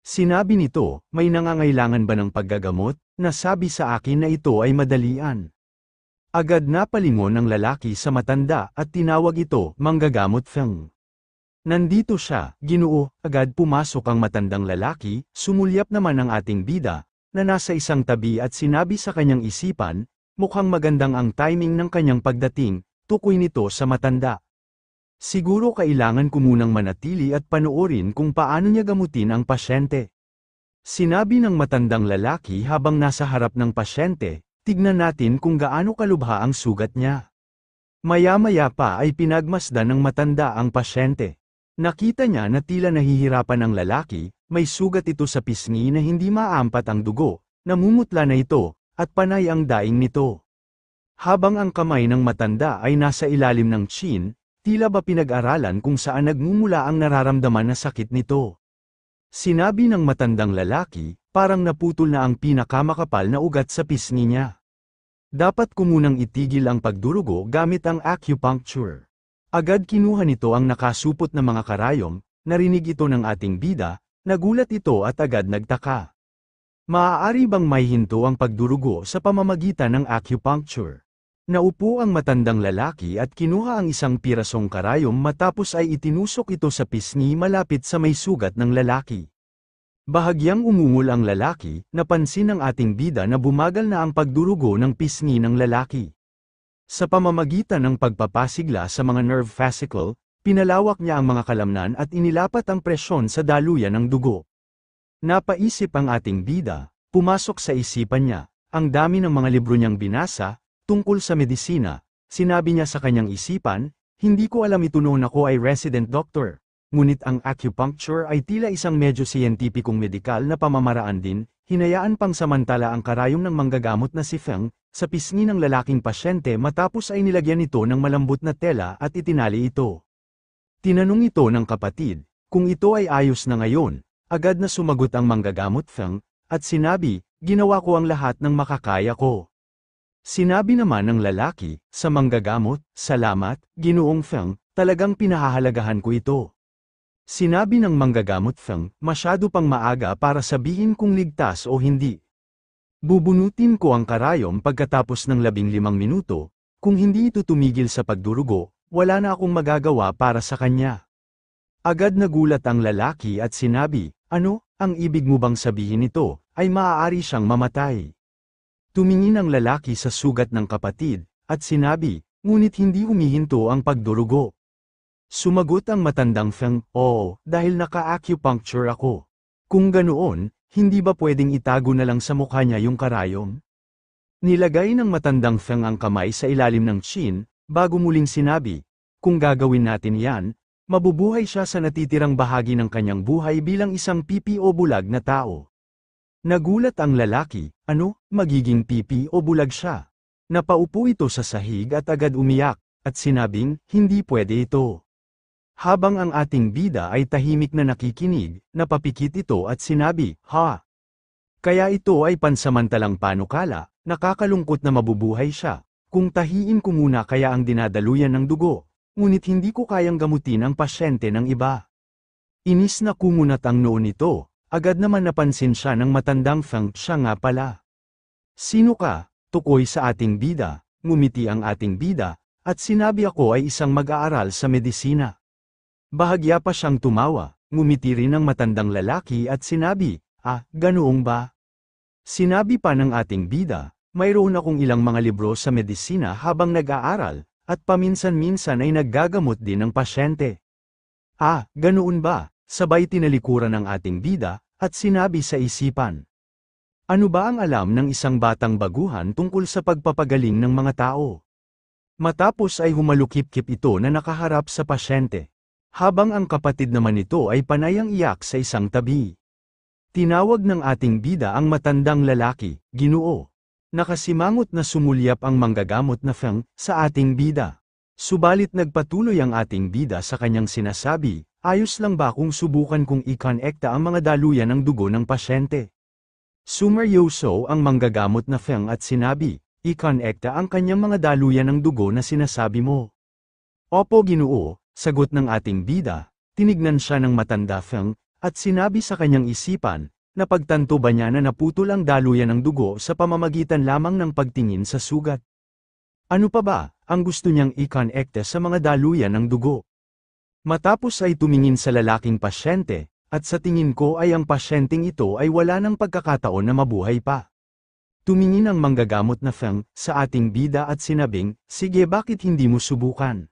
Sinabi nito, "May nangangailangan ba ng paggagamot?" Nasabi sa akin na ito ay madalian. Agad na palingon ang lalaki sa matanda at tinawag ito, "Manggagamot Feng." "Nandito siya, Ginoo." Agad pumasok ang matandang lalaki, sumulyap naman ang ating bida, na nasa isang tabi at sinabi sa kanyang isipan, mukhang magandang ang timing ng kanyang pagdating, tukoy nito sa matanda. "Siguro kailangan ko munang manatili at panoorin kung paano niya gamutin ang pasyente." Sinabi ng matandang lalaki habang nasa harap ng pasyente, "Tignan natin kung gaano kalubha ang sugat niya." Maya-maya pa ay pinagmasdan ng matanda ang pasyente. Nakita niya na tila nahihirapan ang lalaki, may sugat ito sa pisngi na hindi maampat ang dugo, namumutla na ito, at panay ang daing nito. Habang ang kamay ng matanda ay nasa ilalim ng chin, tila ba pinag-aralan kung saan nagmumula ang nararamdaman na sakit nito. Sinabi ng matandang lalaki, parang naputol na ang pinakamakapal na ugat sa pisngi niya. Dapat ko munang itigil ang pagdurugo gamit ang acupuncture. Agad kinuha nito ang nakasupot na mga karayom, narinig ito ng ating bida, nagulat ito at agad nagtaka. Maaari bang may hinto ang pagdurugo sa pamamagitan ng acupuncture? Naupo ang matandang lalaki at kinuha ang isang pirasong karayom matapos ay itinusok ito sa pisngi malapit sa may sugat ng lalaki. Bahagyang umungol ang lalaki, napansin ng ating bida na bumagal na ang pagdurugo ng pisngi ng lalaki. Sa pamamagitan ng pagpapasigla sa mga nerve fascicle, pinalawak niya ang mga kalamnan at inilapat ang presyon sa daluyan ng dugo. Napaisip ang ating bida, pumasok sa isipan niya, ang dami ng mga libro niyang binasa, tungkol sa medisina. Sinabi niya sa kanyang isipan, "Hindi ko alam ito noon ako ay resident doctor." Ngunit ang acupuncture ay tila isang medyo siyentipikong medikal na pamamaraan din, hinayaan pang samantala ang karayom ng manggagamot na si Feng, sa pisngi ng lalaking pasyente matapos ay nilagyan ito ng malambot na tela at itinali ito. Tinanong ito ng kapatid, kung ito ay ayos na ngayon, agad na sumagot ang manggagamot Feng, at sinabi, "Ginawa ko ang lahat ng makakaya ko." Sinabi naman ng lalaki, sa manggagamot, "Salamat, Ginoong Feng, talagang pinahahalagahan ko ito." Sinabi ng manggagamot Feng, masyado pang maaga para sabihin kung ligtas o hindi. Bubunutin ko ang karayom pagkatapos ng 15 minuto, kung hindi ito tumigil sa pagdurugo, wala na akong magagawa para sa kanya. Agad nagulat ang lalaki at sinabi, ano, ang ibig mo bang sabihin nito, ay maaari siyang mamatay. Tumingin ang lalaki sa sugat ng kapatid, at sinabi, ngunit hindi humihinto ang pagdurugo. Sumagot ang matandang Feng, oo, dahil naka-acupuncture ako. Kung ganoon, hindi ba pwedeng itago na lang sa mukha niya yung karayom? Nilagay ng matandang Feng ang kamay sa ilalim ng chin, bago muling sinabi, kung gagawin natin yan, mabubuhay siya sa natitirang bahagi ng kanyang buhay bilang isang pipi o bulag na tao. Nagulat ang lalaki, ano, magiging pipi o bulag siya? Napaupo ito sa sahig at agad umiyak, at sinabing, hindi pwede ito. Habang ang ating bida ay tahimik na nakikinig, napapikit ito at sinabi, ha? Kaya ito ay pansamantalang panukala, nakakalungkot na mabubuhay siya, kung tahiin ko muna kaya ang dinadaluyan ng dugo, ngunit hindi ko kayang gamutin ang pasyente ng iba. Inis na kumunat ang noo nito, agad naman napansin siya ng matandang Feng, siya nga pala. Sino ka? Tukoy sa ating bida, ngumiti ang ating bida, at sinabi ako ay isang mag-aaral sa medisina. Bahagya pa siyang tumawa, ngumiti rin ang matandang lalaki at sinabi, ganoong ba? Sinabi pa ng ating bida, mayroon akong ilang mga libro sa medisina habang nag-aaral, at paminsan-minsan ay naggagamot din ng pasyente. Ganoon ba? Sabay tinalikuran ng ating bida, at sinabi sa isipan. Ano ba ang alam ng isang batang baguhan tungkol sa pagpapagaling ng mga tao? Matapos ay humalukip-kip ito na nakaharap sa pasyente. Habang ang kapatid naman nito ay panayang iyak sa isang tabi. Tinawag ng ating bida ang matandang lalaki, Ginoo. Nakasimangot na sumulyap ang manggagamot na Feng sa ating bida. Subalit nagpatuloy ang ating bida sa kanyang sinasabi, ayos lang ba kung subukan kong i-connecta ang mga daluyan ng dugo ng pasyente? Sumeryoso ang manggagamot na Feng at sinabi, i-connecta ang kanyang mga daluyan ng dugo na sinasabi mo. Opo Ginoo. Sagot ng ating bida, tinignan siya ng matanda Feng, at sinabi sa kanyang isipan, na pagtanto ba niya na naputol ang daluyan ng dugo sa pamamagitan lamang ng pagtingin sa sugat. Ano pa ba, ang gusto niyang i-connecta sa mga daluyan ng dugo? Matapos ay tumingin sa lalaking pasyente, at sa tingin ko ay ang pasyenteng ito ay wala ng pagkakataon na mabuhay pa. Tumingin ang manggagamot na Feng sa ating bida at sinabing, sige bakit hindi mo subukan?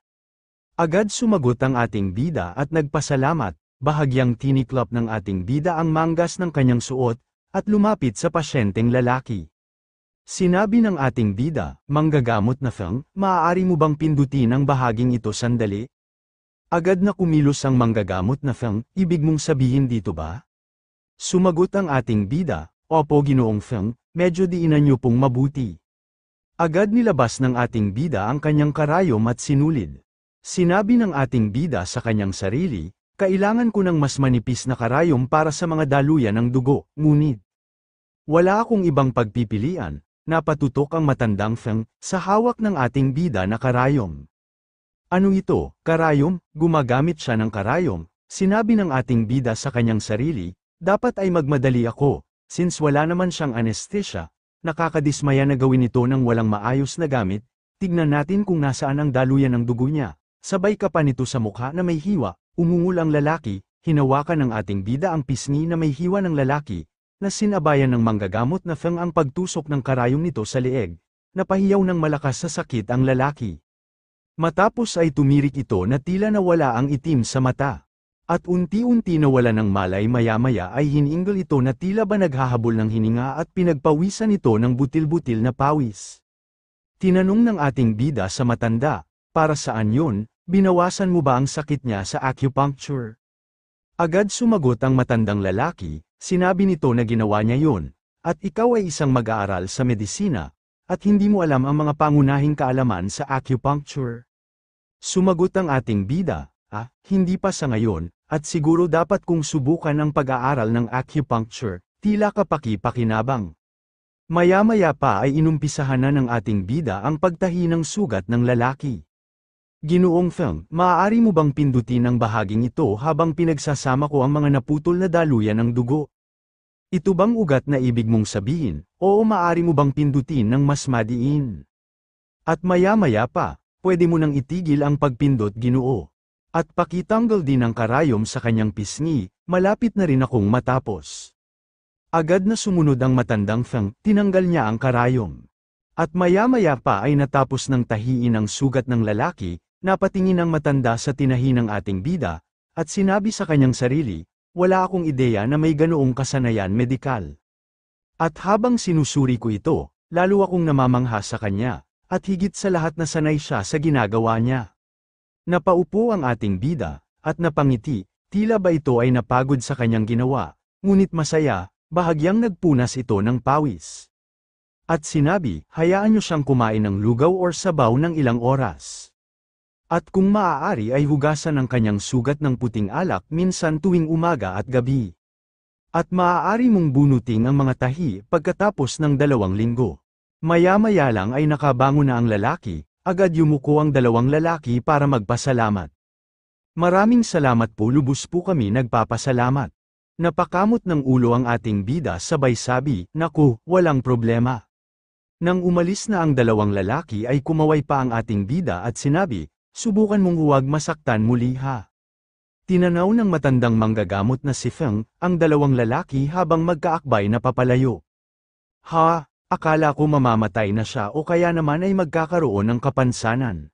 Agad sumagot ang ating bida at nagpasalamat, bahagyang tiniklop ng ating bida ang manggas ng kanyang suot, at lumapit sa pasyenteng lalaki. Sinabi ng ating bida, manggagamot na Feng, maaari mo bang pindutin ang bahaging ito sandali? Agad na kumilos ang manggagamot na Feng, ibig mong sabihin dito ba? Sumagot ang ating bida, opo Ginoong Feng, medyo diinan niyo pong mabuti. Agad nilabas ng ating bida ang kanyang karayom at sinulid. Sinabi ng ating bida sa kanyang sarili, kailangan ko ng mas manipis na karayom para sa mga daluyan ng dugo, ngunit wala akong ibang pagpipilian, napatutok ang matandang Feng sa hawak ng ating bida na karayom. Ano ito, karayom? Gumagamit siya ng karayom, sinabi ng ating bida sa kanyang sarili, dapat ay magmadali ako, since wala naman siyang anesthesia, nakakadismaya na gawin ito ng walang maayos na gamit, tignan natin kung nasaan ang daluyan ng dugo niya. Sabay ka pa nito sa mukha na may hiwa, umungol ang lalaki, hinawakan ng ating bida ang pisngi na may hiwa ng lalaki, na sinabayan ng manggagamot na Feng ang pagtusok ng karayom nito sa leeg, napahiyaw ng malakas sa sakit ang lalaki. Matapos ay tumirik ito na tila nawala ang itim sa mata. At unti-unti nawala ng malay maya-maya ay hiniingal ito na tila ba naghahabol ng hininga at pinagpawisan ito ng butil-butil na pawis. Tinanong ng ating bida sa matanda, para saan yun? Binawasan mo ba ang sakit niya sa acupuncture? Agad sumagot ang matandang lalaki, sinabi nito na ginawa niya yun, at ikaw ay isang mag-aaral sa medisina, at hindi mo alam ang mga pangunahing kaalaman sa acupuncture. Sumagot ang ating bida, hindi pa sa ngayon, at siguro dapat kong subukan ang pag-aaral ng acupuncture, tila kapaki-pakinabang. Maya-maya pa ay inumpisahan na ng ating bida ang pagtahi ng sugat ng lalaki. Ginoong Feng, maaari mo bang pindutin ang bahaging ito habang pinagsasama ko ang mga naputol na daluyan ng dugo? Ito bang ugat na ibig mong sabihin, o maaari mo bang pindutin ng mas madiin? At maya-maya pa, pwede mo nang itigil ang pagpindot, Ginoo. At pakitanggal din ang karayom sa kanyang pisngi, malapit na rin akong matapos. Agad na sumunod ang matandang Feng, tinanggal niya ang karayom. At maya-maya pa ay natapos ng tahiin ang sugat ng lalaki, napatingin ang matanda sa tinahi ng ating bida, at sinabi sa kanyang sarili, wala akong ideya na may ganoong kasanayan medikal. At habang sinusuri ko ito, lalo akong namamangha sa kanya, at higit sa lahat na sanay siya sa ginagawa niya. Napaupo ang ating bida, at napangiti, tila ba ito ay napagod sa kanyang ginawa, ngunit masaya, bahagyang nagpunas ito ng pawis. At sinabi, hayaan niyo siyang kumain ng lugaw or sabaw ng ilang oras. At kung maaari ay hugasan ang kanyang sugat ng puting alak minsan tuwing umaga at gabi. At maaari mong bunuting ang mga tahi pagkatapos ng 2 linggo. Maya-maya lang ay nakabangon na ang lalaki, agad yumuko ang 2 lalaki para magpasalamat. Maraming salamat po, lubos po kami nagpapasalamat. Napakamot ng ulo ang ating bida sabay sabi, naku, walang problema. Nang umalis na ang 2 lalaki ay kumaway pa ang ating bida at sinabi, subukan mong huwag masaktan muli ha. Tinanaw ng matandang manggagamot na si Feng, ang 2 lalaki habang magkaakbay na papalayo. Ha, akala ko mamamatay na siya o kaya naman ay magkakaroon ng kapansanan.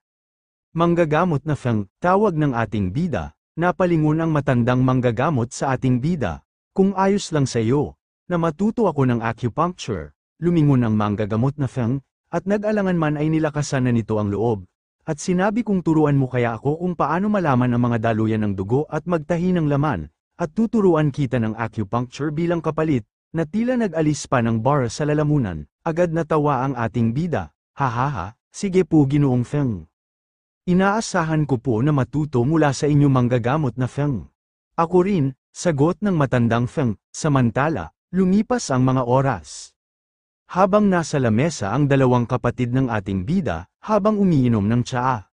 Manggagamot na Feng, tawag ng ating bida, napalingon ang matandang manggagamot sa ating bida. Kung ayos lang sa iyo, na matuto ako ng acupuncture, lumingon ang manggagamot na Feng, at nag-alangan man ay nilakasan na nito ang loob. At sinabi kong turuan mo kaya ako kung paano malaman ang mga daluyan ng dugo at magtahi ng laman, at tuturuan kita ng acupuncture bilang kapalit, na tila nag-alis pa ng bar sa lalamunan, agad natawa ang ating bida, hahaha, sige po Ginoong Feng. Inaasahan ko po na matuto mula sa inyo manggagamot na Feng. Ako rin, sagot ng matandang Feng, samantala, lumipas ang mga oras. Habang nasa lamesa ang 2 kapatid ng ating bida, habang umiinom ng tsaa.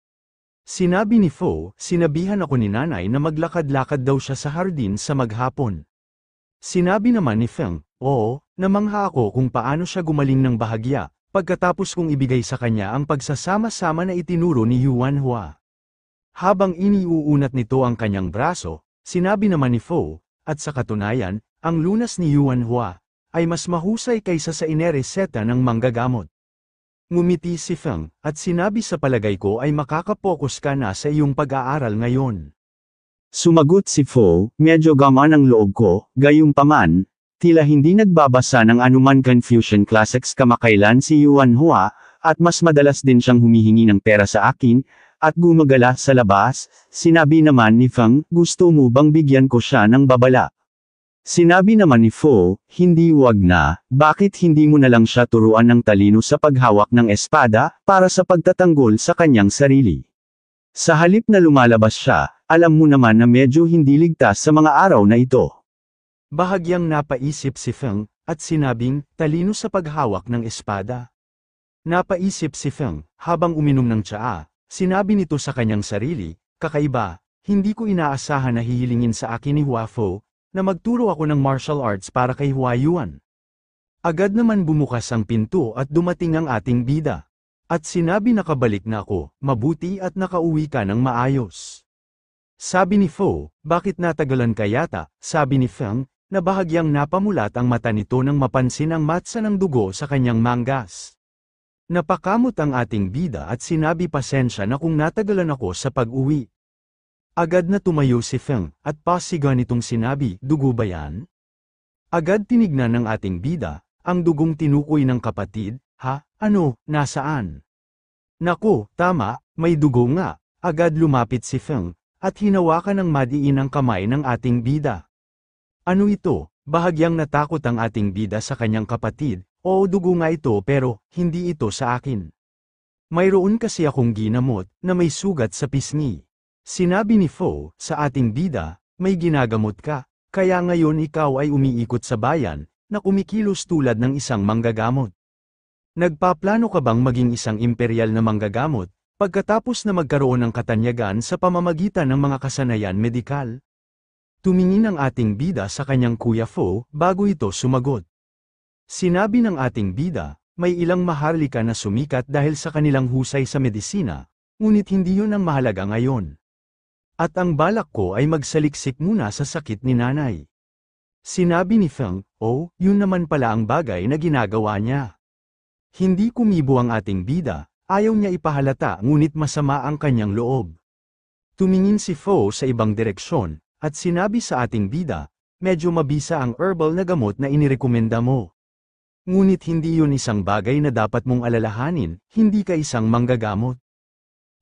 Sinabi ni Fo, sinabihan ako ni nanay na maglakad-lakad daw siya sa hardin sa maghapon. Sinabi naman ni Feng, oo, namangha ako kung paano siya gumaling ng bahagya, pagkatapos kong ibigay sa kanya ang pagsasama-sama na itinuro ni Yuanhua. Habang iniuunat nito ang kanyang braso, sinabi naman ni Fo, at sa katunayan, ang lunas ni Yuanhua ay mas mahusay kaysa sa inereseta ng manggagamot. Ngumiti si Feng, at sinabi sa palagay ko ay makakapokus ka na sa iyong pag-aaral ngayon. Sumagot si Fo, medyo gaman ang loob ko, gayunpaman, tila hindi nagbabasa ng anuman Confucian Classics kamakailan si Yuanhua, at mas madalas din siyang humihingi ng pera sa akin, at gumagala sa labas. Sinabi naman ni Feng, gusto mo bang bigyan ko siya ng babala? Sinabi naman ni Fo, hindi, wag na, bakit hindi mo na lang siya turuan ng talino sa paghawak ng espada, para sa pagtatanggol sa kanyang sarili. Sa halip na lumalabas siya, alam mo naman na medyo hindi ligtas sa mga araw na ito. Bahagyang napaisip si Feng, at sinabing, talino sa paghawak ng espada. Napaisip si Feng, habang uminom ng tsaa, sinabi nito sa kanyang sarili, kakaiba, hindi ko inaasahan na hihilingin sa akin ni Hua Fo, na magturo ako ng martial arts para kay Hua Yuan. Agad naman bumukas ang pinto at dumating ang ating bida. At sinabi nakabalik na ako, mabuti at nakauwi ka ng maayos. Sabi ni Fo, bakit natagalan ka yata? Sabi ni Feng, na bahagyang napamulat ang mata nito nang mapansin ang matsa ng dugo sa kanyang manggas. Napakamot ang ating bida at sinabi pasensya na kung natagalan ako sa pag-uwi. Agad na tumayo si Feng, at pasiga nitong sinabi, dugo ba yan? Agad tinignan ng ating bida, ang dugong tinukoy ng kapatid, ha, ano, nasaan? Naku, tama, may dugo nga. Agad lumapit si Feng, at hinawakan ng madiin ang kamay ng ating bida. Ano ito? Bahagyang natakot ang ating bida sa kanyang kapatid, oo dugo nga ito pero, hindi ito sa akin. Mayroon kasi akong ginamot, na may sugat sa pisngi. Sinabi ni Fo, sa ating bida, may ginagamot ka, kaya ngayon ikaw ay umiikot sa bayan, na kumikilos tulad ng isang manggagamot. Nagpaplano ka bang maging isang imperial na manggagamot, Pagkatapos na magkaroon ng katanyagan sa pamamagitan ng mga kasanayan medikal. Tumingin ang ating bida sa kanyang Kuya Fo, bago ito sumagot. Sinabi ng ating bida, may ilang maharlika na sumikat dahil sa kanilang husay sa medisina, ngunit hindi yun ang mahalaga ngayon. At ang balak ko ay magsaliksik muna sa sakit ni nanay. Sinabi ni Feng, oh, yun naman pala ang bagay na ginagawa niya. Hindi kumibo ang ating bida, ayaw niya ipahalata ngunit masama ang kanyang loob. Tumingin si Fo sa ibang direksyon, at sinabi sa ating bida, medyo mabisa ang herbal na gamot na inirekomenda mo. Ngunit hindi yun isang bagay na dapat mong alalahanin, hindi ka isang manggagamot.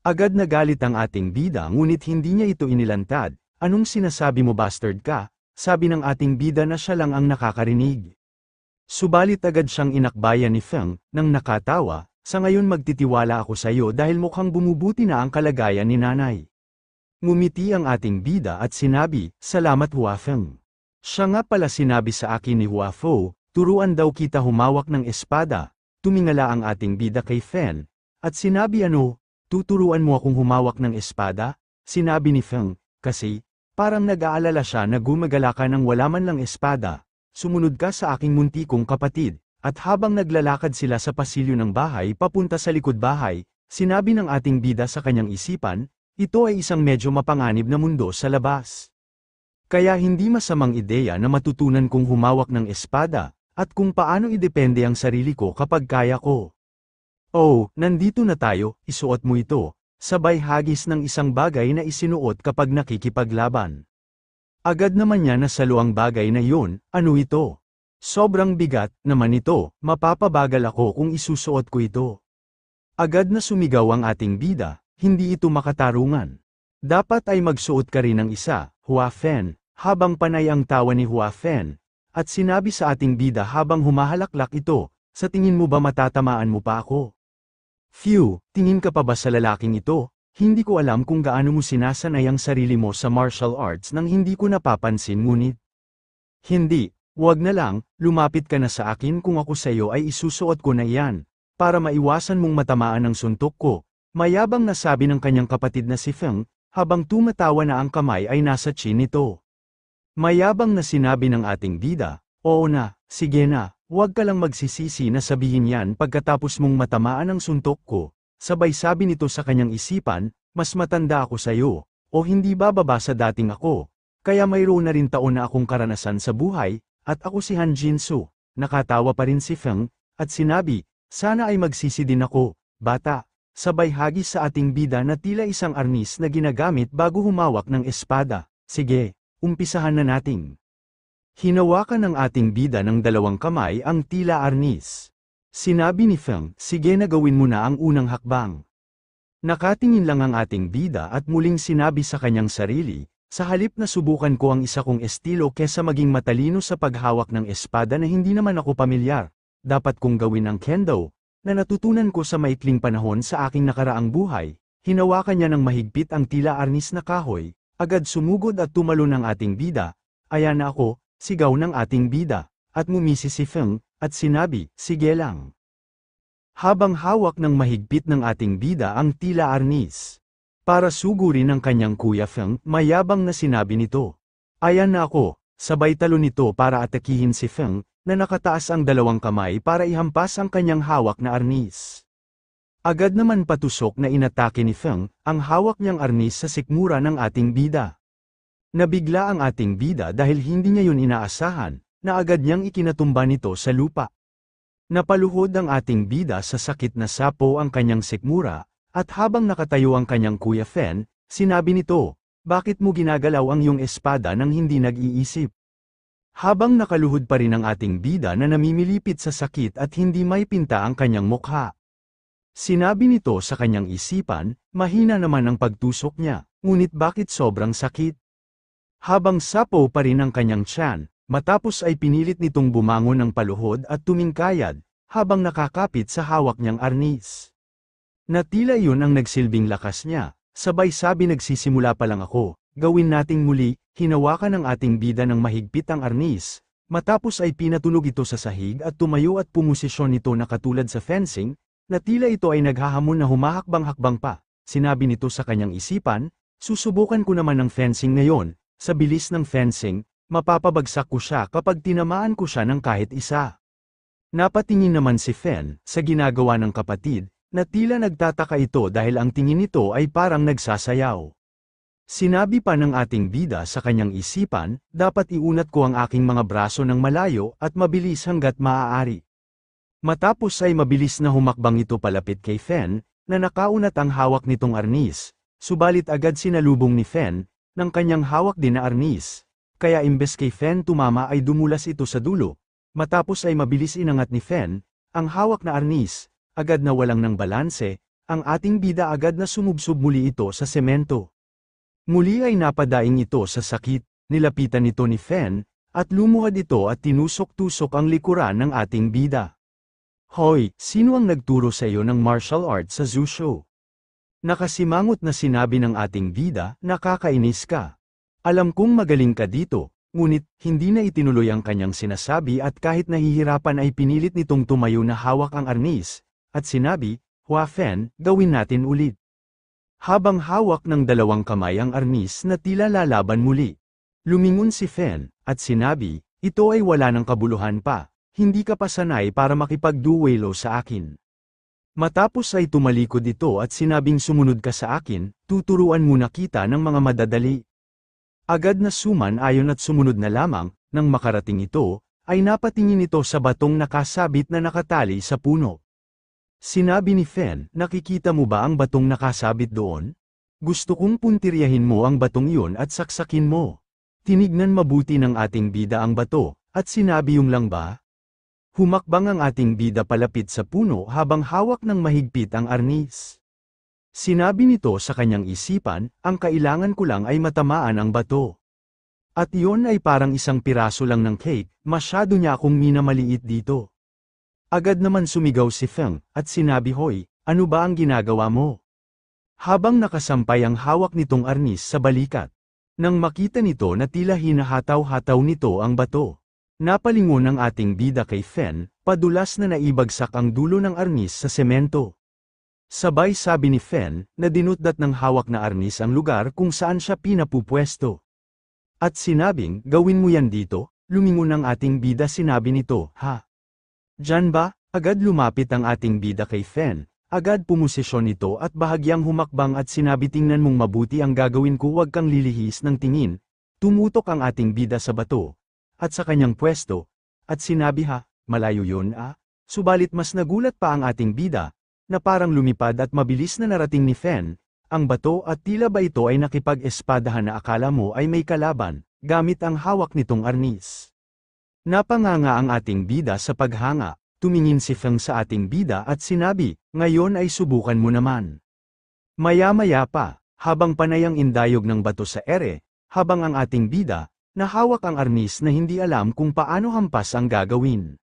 Agad nagalit ang ating bida ngunit hindi niya ito inilantad, anong sinasabi mo bastard ka, sabi ng ating bida na siya lang ang nakakarinig. Subalit agad siyang inakbayan ni Feng, nang nakatawa, sa ngayon magtitiwala ako sa iyo dahil mukhang bumubuti na ang kalagayan ni nanay. Ngumiti ang ating bida at sinabi, salamat Hua Feng. Siya nga pala sinabi sa akin ni Hua Fo, turuan daw kita humawak ng espada, tumingala ang ating bida kay Fen, at sinabi ano, tuturuan mo akong humawak ng espada? Sinabi ni Feng, kasi, parang nag-aalala siya na gumagala ka ng wala man lang espada. Sumunod ka sa aking muntikong kapatid, at habang naglalakad sila sa pasilyo ng bahay papunta sa likod bahay, sinabi ng ating bida sa kanyang isipan, ito ay isang medyo mapanganib na mundo sa labas. Kaya hindi masamang ideya na matutunan kong humawak ng espada, at kung paano idepende ang sarili ko kapag kaya ko. Oh, nandito na tayo, isuot mo ito, sabay hagis ng isang bagay na isinuot kapag nakikipaglaban. Agad naman niya nasalo ang bagay na yun, ano ito? Sobrang bigat naman ito, mapapabagal ako kung isusuot ko ito. Agad na sumigaw ang ating bida, hindi ito makatarungan. Dapat ay magsuot ka rin ng isa, Hua Fen, habang panay ang tawa ni Hua Fen, at sinabi sa ating bida habang humahalaklak ito, sa tingin mo ba matatamaan mo pa ako? Phew, tingin ka pa ba sa lalaking ito? Hindi ko alam kung gaano mo sinasanay ang sarili mo sa martial arts nang hindi ko napapansin ngunit. Hindi, wag na lang, lumapit ka na sa akin kung ako sa iyo ay isusuot ko na iyan, para maiwasan mong matamaan ang suntok ko, mayabang na sabi ng kanyang kapatid na si Feng, habang tumatawa na ang kamay ay nasa chin nito. Mayabang na sinabi ng ating bida, oo na, sige na, wag ka lang magsisisi na sabihin yan pagkatapos mong matamaan ang suntok ko. Sabay sabi nito sa kanyang isipan, mas matanda ako sa iyo, o hindi bababa sa dating ako, kaya mayroon na rin taon na akong karanasan sa buhay, at ako si Han Jinsu. Nakatawa pa rin si Feng, at sinabi, sana ay magsisi din ako, bata, sabay hagis sa ating bida na tila isang arnis na ginagamit bago humawak ng espada. Sige, umpisahan na nating. Hinawakan ng ating bida ng dalawang kamay ang tila arnis. Sinabi ni Feng, sige na gawin mo na ang unang hakbang. Nakatingin lang ang ating bida at muling sinabi sa kanyang sarili, sa halip na subukan ko ang isa kong estilo kesa maging matalino sa paghawak ng espada na hindi naman ako pamilyar, dapat kong gawin ang kendo, na natutunan ko sa maikling panahon sa aking nakaraang buhay. Hinawakan niya ng mahigpit ang tila arnis na kahoy, agad sumugod at tumalon ang ating bida, ayan na ako, sigaw ng ating bida, at ngumisi si Feng, at sinabi, sige lang. Habang hawak ng mahigpit ng ating bida ang tila arnis. Para sugurin ng kanyang Kuya Feng, mayabang na sinabi nito. Ayan na ako, sabay talon nito para atakihin si Feng, na nakataas ang dalawang kamay para ihampas ang kanyang hawak na arnis. Agad naman patusok na inatake ni Feng, ang hawak niyang arnis sa sikmura ng ating bida. Nabigla ang ating bida dahil hindi niya yun inaasahan, na agad niyang ikinatumba nito sa lupa. Napaluhod ang ating bida sa sakit na sapo ang kanyang sikmura, at habang nakatayo ang kanyang Kuya Fen, sinabi nito, bakit mo ginagalaw ang iyong espada nang hindi nag-iisip? Habang nakaluhod pa rin ang ating bida na namimilipit sa sakit at hindi may pinta ang kanyang mukha. Sinabi nito sa kanyang isipan, mahina naman ang pagtusok niya, ngunit bakit sobrang sakit? Habang sapo pa rin ang kanyang tiyan, matapos ay pinilit nitong bumangon ng paluhod at tumingkayad, habang nakakapit sa hawak niyang arnis. Na tila iyon ang nagsilbing lakas niya, sabay sabi nagsisimula pa lang ako, gawin nating muli, hinawakan ng ating bida ng mahigpit ang arnis, matapos ay pinatunog ito sa sahig at tumayo at pumosisyon nito na katulad sa fencing, na tila ito ay naghahamon na humahakbang-hakbang pa, sinabi nito sa kanyang isipan, susubukan ko naman ng fencing ngayon, sa bilis ng fencing, mapapabagsak ko siya kapag tinamaan ko siya ng kahit isa. Napatingin naman si Fen sa ginagawa ng kapatid, na tila nagtataka ito dahil ang tingin nito ay parang nagsasayaw. Sinabi pa ng ating bida sa kanyang isipan, dapat iunat ko ang aking mga braso ng malayo at mabilis hanggat maaari. Matapos ay mabilis na humakbang ito palapit kay Fen, na nakaunat ang hawak nitong arnis, subalit agad sinalubong ni Fen, ng kanyang hawak din na arnis, kaya imbes kay Fen tumama ay dumulas ito sa dulo. Matapos ay mabilis inangat ni Fen, ang hawak na arnis, agad na walang ng balanse, ang ating bida agad na sumubsob muli ito sa semento. Muli ay napadaing ito sa sakit, nilapitan ito ni Fen, at lumuhad ito at tinusok-tusok ang likuran ng ating bida. Hoy, sino ang nagturo sa iyo ng martial arts sa Zusho? Nakasimangot na sinabi ng ating bida, nakakainis ka. Alam kong magaling ka dito. Ngunit, hindi na itinuloy ang kanyang sinasabi at kahit nahihirapan ay pinilit nitong tumayo na hawak ang arnis, at sinabi, Hua Fen, gawin natin ulit. Habang hawak ng dalawang kamay ang arnis na tila lalaban muli. Lumingon si Fen, at sinabi, ito ay wala ng kabuluhan pa, hindi ka pa sanay para makipagduwelo sa akin. Matapos ay tumalikod ito at sinabing sumunod ka sa akin, tuturuan muna kita ng mga madadali. Agad na suman ayon at sumunod na lamang, nang makarating ito, ay napatingin ito sa batong nakasabit na nakatali sa puno. Sinabi ni Fen, nakikita mo ba ang batong nakasabit doon? Gusto kong puntiryahin mo ang batong iyon at saksakin mo. Tinignan mabuti ng ating bida ang bato, at sinabi yung lang ba? Humakbang ang ating bida palapit sa puno habang hawak ng mahigpit ang arnis. Sinabi nito sa kanyang isipan, ang kailangan ko lang ay matamaan ang bato. At iyon ay parang isang piraso lang ng cake, masyado niya akong minamaliit dito. Agad naman sumigaw si Feng, at sinabi hoy, ano ba ang ginagawa mo? Habang nakasampay ang hawak nitong arnis sa balikat. Nang makita nito na tila hinahataw-hataw nito ang bato. Napalingon ang ating bida kay Fen, padulas na naibagsak ang dulo ng arnis sa semento. Sabay sabi ni Fen, na dinutdat ng hawak na arnis ang lugar kung saan siya pinapupwesto. At sinabing, gawin mo yan dito, lumingon ang ating bida sinabi nito, ha? Diyan ba? Agad lumapit ang ating bida kay Fen, agad pumosisyon nito at bahagyang humakbang at sinabi tingnan mong mabuti ang gagawin ko huwag kang lilihis ng tingin. Tumutok ang ating bida sa bato, at sa kanyang pwesto, at sinabi ha, malayo yun ah? Subalit mas nagulat pa ang ating bida, na parang lumipad at mabilis na narating ni Fen, ang bato at tila ba ito ay nakipag-espadahan na akala mo ay may kalaban, gamit ang hawak nitong arnis. Napanganga ang ating bida sa paghanga, tumingin si Feng sa ating bida at sinabi, ngayon ay subukan mo naman. Maya-maya pa, habang panay ang indayog ng bato sa ere, habang ang ating bida, nahawak ang arnis na hindi alam kung paano hampas ang gagawin.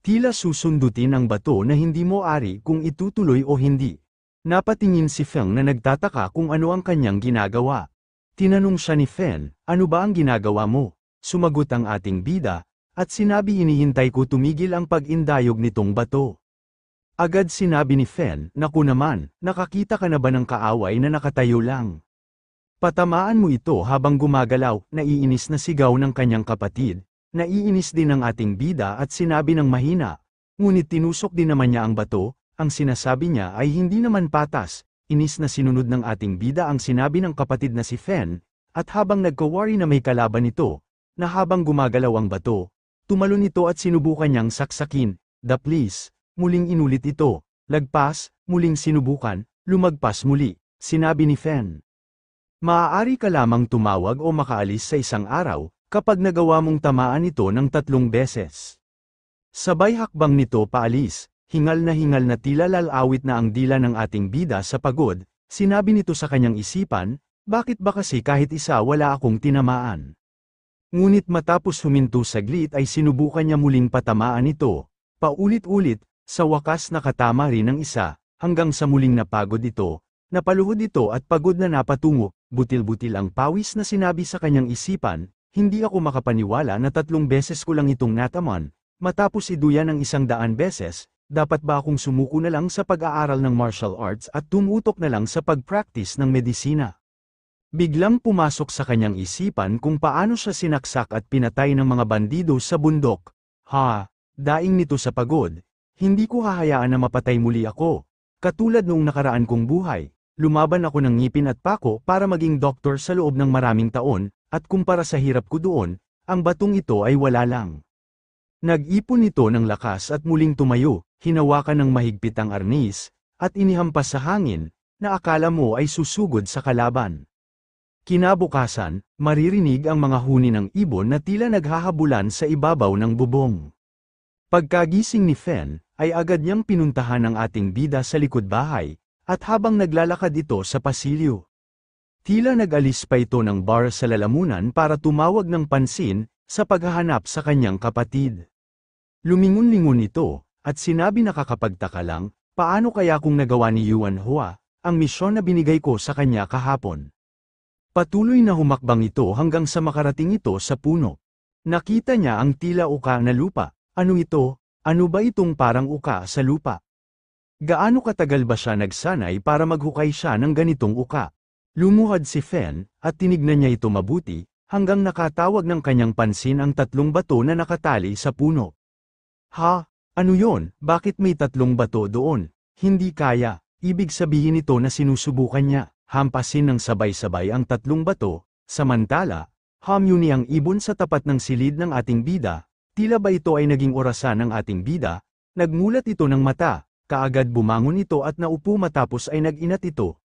Tila susundutin ang bato na hindi mo ari kung itutuloy o hindi. Napatingin si Feng na nagtataka kung ano ang kanyang ginagawa. Tinanong siya ni Fen, ano ba ang ginagawa mo? Sumagot ang ating bida, at sinabi inihintay ko tumigil ang pag-indayog nitong bato. Agad sinabi ni Fen, naku naman, nakakita ka na ba ng kaaway na nakatayo lang? Patamaan mo ito habang gumagalaw, naiinis na sigaw ng kanyang kapatid. Naiinis din ang ating bida at sinabi ng mahina, ngunit tinusok din naman niya ang bato, ang sinasabi niya ay hindi naman patas, inis na sinunod ng ating bida ang sinabi ng kapatid na si Fen, at habang nagka-worry na may kalaban ito, na habang gumagalaw ang bato, tumalon ito at sinubukan niyang saksakin, please, muling inulit ito, lagpas, muling sinubukan, lumagpas muli, sinabi ni Fen. Maaari ka lamang tumawag o makaalis sa isang araw, kapag nagawa mong tamaan ito ng 3 beses. Sabay hakbang nito paalis, hingal na tila lalawit na ang dila ng ating bida sa pagod, sinabi nito sa kanyang isipan, bakit ba kasi kahit isa wala akong tinamaan? Ngunit matapos huminto saglit ay sinubukan niya muling patamaan ito, paulit-ulit, sa wakas nakatama rin ng isa, hanggang sa muling napagod ito, napaluhod ito at pagod na napatungo, butil-butil ang pawis na sinabi sa kanyang isipan, hindi ako makapaniwala na 3 beses ko lang itong nataman, matapos iduyan ng 100 beses, dapat ba akong sumuko na lang sa pag-aaral ng martial arts at tumutok na lang sa pag-practice ng medisina? Biglang pumasok sa kanyang isipan kung paano siya sinaksak at pinatay ng mga bandido sa bundok. Daing nito sa pagod, hindi ko hahayaan na mapatay muli ako. Katulad noong nakaraan kong buhay, lumaban ako ng ngipin at pako para maging doktor sa loob ng maraming taon, at kumpara sa hirap ko doon, ang batong ito ay wala lang. Nag-ipon ito ng lakas at muling tumayo, hinawakan ng mahigpit ang arnis, at inihampas sa hangin, na akala mo ay susugod sa kalaban. Kinabukasan, maririnig ang mga huni ng ibon na tila naghahabulan sa ibabaw ng bubong. Pagkagising ni Fen, ay agad niyang pinuntahan ang ating bida sa likod bahay, at habang naglalakad ito sa pasilyo. Tila nag-alis pa ito ng bar sa lalamunan para tumawag ng pansin, sa paghahanap sa kanyang kapatid. Lumingon-lingon ito, at sinabi nakakapagtaka lang, paano kaya kung nagawa ni Yuan Hua, ang misyon na binigay ko sa kanya kahapon. Patuloy na humakbang ito hanggang sa makarating ito sa puno. Nakita niya ang tila uka na lupa. Ano ito? Ano ba itong parang uka sa lupa? Gaano katagal ba siya nagsanay para maghukay siya ng ganitong uka? Lumuhad si Fen, at tinignan niya ito mabuti, hanggang nakatawag ng kanyang pansin ang 3 bato na nakatali sa puno. Ano yon? Bakit may 3 bato doon? Hindi kaya, ibig sabihin ito na sinusubukan niya. Hampasin ng sabay-sabay ang 3 bato, samantala, humuni ang ibon sa tapat ng silid ng ating bida, tila ba ito ay naging orasan ng ating bida, nagmulat ito ng mata, kaagad bumangon ito at naupo matapos ay nag-inat ito,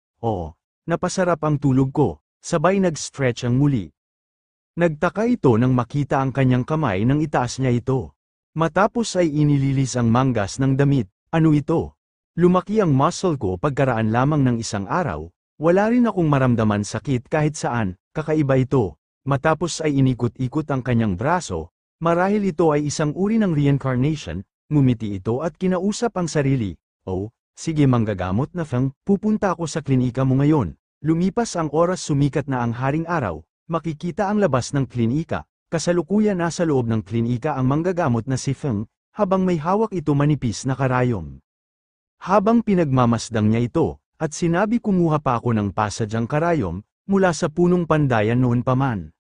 napasarap ang tulog ko, sabay nag-stretch ang muli. Nagtaka ito nang makita ang kanyang kamay nang itaas niya ito. Matapos ay inililis ang manggas ng damit, ano ito? Lumaki ang muscle ko pagkaraan lamang ng isang araw. Wala rin akong maramdaman sakit kahit saan, kakaiba ito. Matapos ay inikot-ikot ang kanyang braso, marahil ito ay isang uri ng reincarnation, ngumiti ito at kinausap ang sarili. Sige manggagamot na Feng, pupunta ako sa klinika mo ngayon. Lumipas ang oras sumikat na ang haring araw, makikita ang labas ng klinika, kasalukuyan nasa loob ng klinika ang manggagamot na si Feng, habang may hawak ito manipis na karayom. Habang pinagmamasdang niya ito, at sinabi kumuha pa ako ng pasadyang karayom, mula sa punong pandayan noon pa man.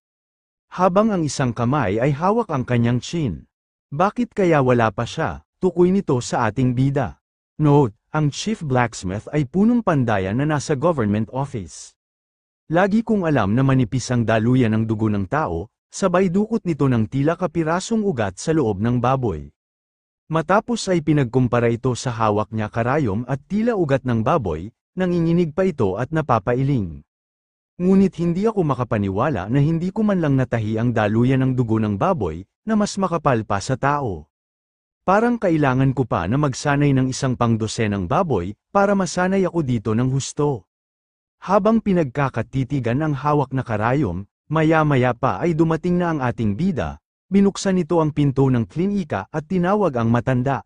Habang ang isang kamay ay hawak ang kanyang chin. Bakit kaya wala pa siya? Tukoy nito sa ating bida. Note, ang chief blacksmith ay punong pandayan na nasa government office. Lagi kong alam na manipis ang daluyan ng dugo ng tao, sabay dukot nito ng tila kapirasong ugat sa loob ng baboy. Matapos ay pinagkumpara ito sa hawak niya karayom at tila ugat ng baboy, nanginginig pa ito at napapailing. Ngunit hindi ako makapaniwala na hindi ko man lang natahi ang daluyan ng dugo ng baboy, na mas makapal pa sa tao. Parang kailangan ko pa na magsanay ng 1 pangdosenang baboy, para masanay ako dito ng husto. Habang pinagkakatitigan ang hawak na karayom, maya-maya pa ay dumating na ang ating bida, binuksan nito ang pinto ng klinika at tinawag ang matanda.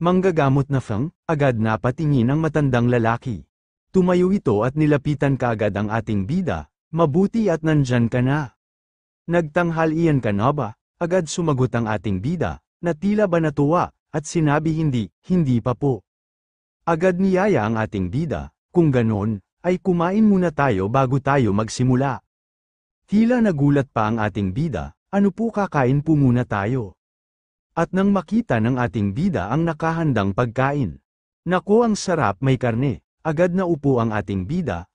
Manggagamot na Feng, agad napatingin ang matandang lalaki. Tumayo ito at nilapitan kaagad ang ating bida, mabuti at nandyan ka na. Nagtanghalian ka na ba? Agad sumagot ang ating bida, na tila ba natuwa, at sinabi hindi pa po. Agad niyaya ang ating bida, kung ganon, ay kumain muna tayo bago tayo magsimula. Tila nagulat pa ang ating bida, ano po kakain po muna tayo? At nang makita ng ating bida ang nakahandang pagkain. Naku ang sarap may karne, agad na upo ang ating bida,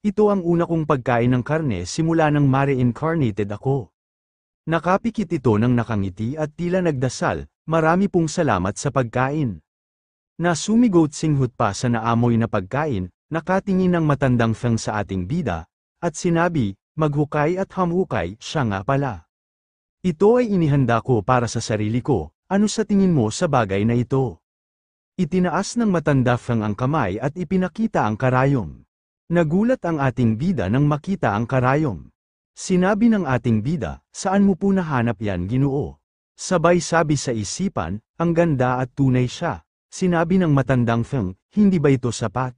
ito ang una kong pagkain ng karne simula nang ma-reincarnated ako. Nakapikit ito ng nakangiti at tila nagdasal, marami pong salamat sa pagkain. Nasumigot singhut pa sa naamoy na pagkain, nakatingin ng matandang Feng sa ating bida, at sinabi, maghukay at hamhukay, siya nga pala. Ito ay inihanda ko para sa sarili ko, ano sa tingin mo sa bagay na ito? Itinaas ng matanda Feng ang kamay at ipinakita ang karayom. Nagulat ang ating bida nang makita ang karayom. Sinabi ng ating bida, saan mo po nahanap yan Ginoo? Sabay sabi sa isipan, ang ganda at tunay siya. Sinabi ng matandang Feng, hindi ba ito sapat?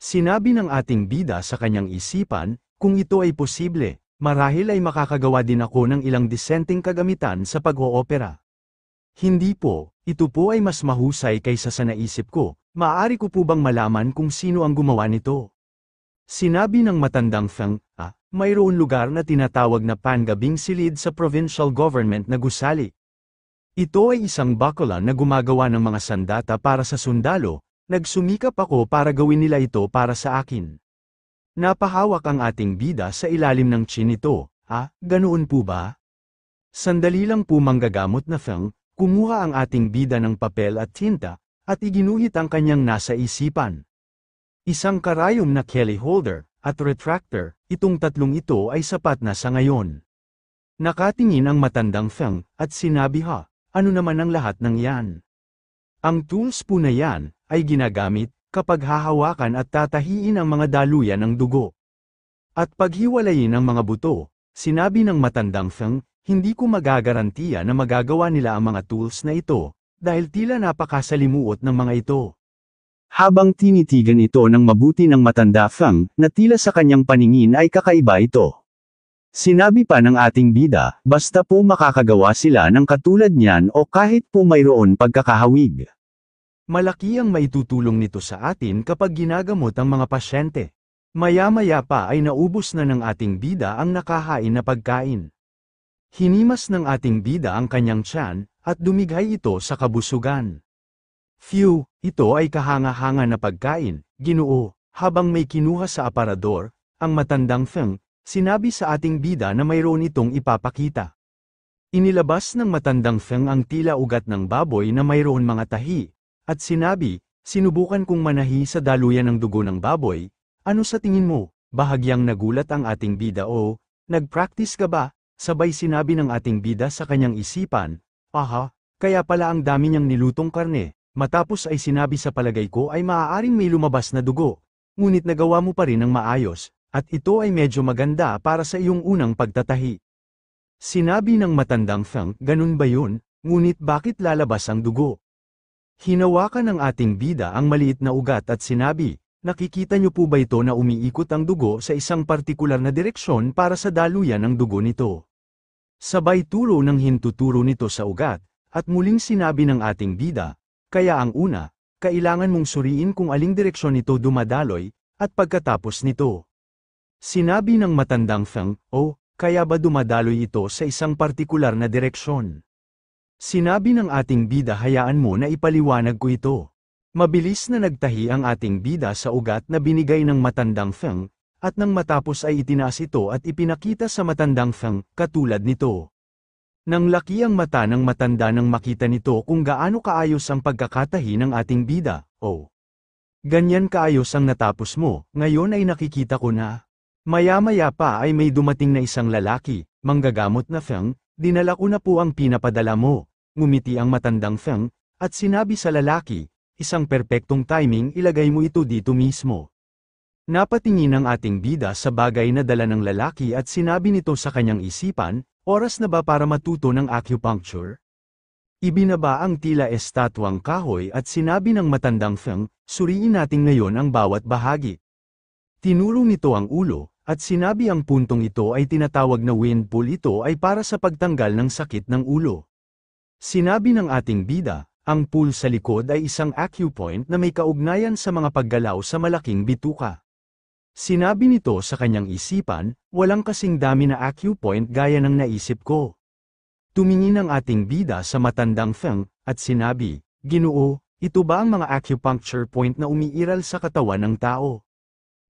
Sinabi ng ating bida sa kanyang isipan, kung ito ay posible, marahil ay makakagawa din ako ng ilang disenteng kagamitan sa pag-oopera. Hindi po, Ito po ay mas mahusay kaysa sa naisip ko, maaari ko po bang malaman kung sino ang gumawa nito? Sinabi ng matandang Feng, mayroon lugar na tinatawag na Pangabing Silid sa provincial government na gusali. Ito ay isang bakulan na gumagawa ng mga sandata para sa sundalo, nagsumikap ako para gawin nila ito para sa akin. Napahawak ang ating bida sa ilalim ng chin nito, ganoon po ba? Sandali lang po manggagamot na Feng, kumuha ang ating bida ng papel at tinta, at iginuhit ang kanyang nasa isipan. Isang karayom na Kelly holder, at retractor, itong tatlong ito ay sapat na sa ngayon. Nakatingin ang matandang Feng, at sinabi ano naman ang lahat ng yan? Ang tools po na yan, ay ginagamit, kapag hahawakan at tatahiin ang mga daluyan ng dugo. At paghiwalayin ang mga buto, sinabi ng matandang Feng, hindi ko magagarantiya na magagawa nila ang mga tools na ito, dahil tila napakasalimuot ng mga ito. Habang tinitigan ito ng mabuti ng matanda Feng, na tila sa kanyang paningin ay kakaiba ito. Sinabi pa ng ating bida, basta po makakagawa sila ng katulad niyan o kahit po mayroon pagkakahawig. Malaki ang maitutulong nito sa atin kapag ginagamot ang mga pasyente. Maya-maya pa ay naubos na ng ating bida ang nakahain na pagkain. Hinimas ng ating bida ang kanyang tiyan, at dumighay ito sa kabusugan. Phew, ito ay kahanga-hanga na pagkain, Ginoo. Habang may kinuha sa aparador, ang matandang Feng, sinabi sa ating bida na mayroon itong ipapakita. Inilabas ng matandang Feng ang tila ugat ng baboy na mayroon mga tahi, at sinabi, sinubukan kong manahi sa daluyan ng dugo ng baboy, ano sa tingin mo? Bahagyang nagulat ang ating bida nag-practice ka ba? Sabay sinabi ng ating bida sa kanyang isipan, kaya pala ang dami niyang nilutong karne. Matapos ay sinabi sa palagay ko ay maaaring may lumabas na dugo, ngunit nagawa mo pa rin ng maayos, at ito ay medyo maganda para sa iyong unang pagtatahi. Sinabi ng matandang Feng, ganun ba yun, ngunit bakit lalabas ang dugo? Hinawakan ng ating bida ang maliit na ugat at sinabi, nakikita niyo po ba ito na umiikot ang dugo sa isang partikular na direksyon para sa daluyan ng dugo nito? Sabay turo ng hintuturo nito sa ugat, at muling sinabi ng ating bida, kaya ang una, kailangan mong suriin kung aling direksyon ito dumadaloy, at pagkatapos nito. Sinabi ng matandang Feng, kaya ba dumadaloy ito sa isang partikular na direksyon? Sinabi ng ating bida hayaan mo na ipaliwanag ko ito. Mabilis na nagtahi ang ating bida sa ugat na binigay ng matandang Feng, at nang matapos ay itinaas ito at ipinakita sa matandang Feng, katulad nito. Nang laki ang mata ng matanda nang makita nito kung gaano kaayos ang pagkakatahi ng ating bida, ganyan kaayos ang natapos mo, ngayon ay nakikita ko na. Maya-maya pa ay may dumating na isang lalaki, manggagamot na Feng, dinala ko na po ang pinapadala mo, ngumiti ang matandang Feng, at sinabi sa lalaki, isang perpektong timing ilagay mo ito dito mismo. Napatingin ang ating bida sa bagay na dala ng lalaki at sinabi nito sa kanyang isipan, oras na ba para matuto ng acupuncture? Ibinaba ang tila estatwang kahoy at sinabi ng matandang Feng, suriin natin ngayon ang bawat bahagi. Tinuro nito ang ulo, at sinabi ang puntong ito ay tinatawag na wind pull, ito ay para sa pagtanggal ng sakit ng ulo. Sinabi ng ating bida, ang pull sa likod ay isang acupoint na may kaugnayan sa mga paggalaw sa malaking bituka. Sinabi nito sa kanyang isipan, walang kasing dami na acupoint gaya ng naisip ko. Tumingin ang ating bida sa matandang Feng, at sinabi, Ginoo, ito ba ang mga acupuncture point na umiiral sa katawan ng tao?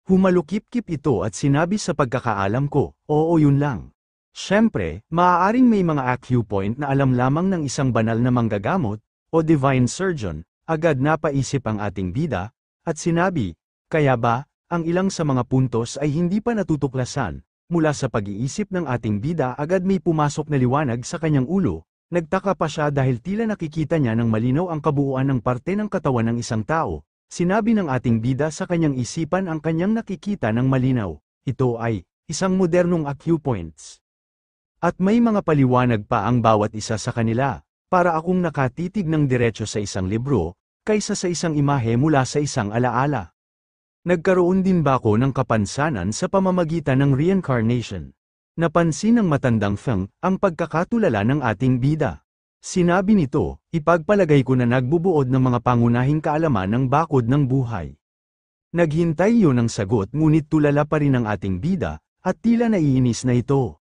Humalukip-kip ito at sinabi sa pagkakaalam ko, oo yun lang. Siyempre, maaaring may mga acupoint na alam lamang ng isang banal na manggagamot, o divine surgeon, agad napaisip ang ating bida, at sinabi, kaya ba, ang ilang sa mga puntos ay hindi pa natutuklasan. Mula sa pag-iisip ng ating bida agad may pumasok na liwanag sa kanyang ulo, nagtaka pa siya dahil tila nakikita niya ng malinaw ang kabuuan ng parte ng katawan ng isang tao. Sinabi ng ating bida sa kanyang isipan ang kanyang nakikita ng malinaw, ito ay isang modernong acupoints. At may mga paliwanag pa ang bawat isa sa kanila, para akong nakatitig ng diretso sa isang libro, kaysa sa isang imahe mula sa isang alaala. Nagkaroon din ba ako ng kapansanan sa pamamagitan ng reincarnation? Napansin ng matandang Feng ang pagkakatulala ng ating bida. Sinabi nito, ipagpalagay ko na nagbubuod ng mga pangunahing kaalaman ng bakod ng buhay. Naghintay yun ng sagot ngunit tulala pa rin ang ating bida, at tila naiinis na ito.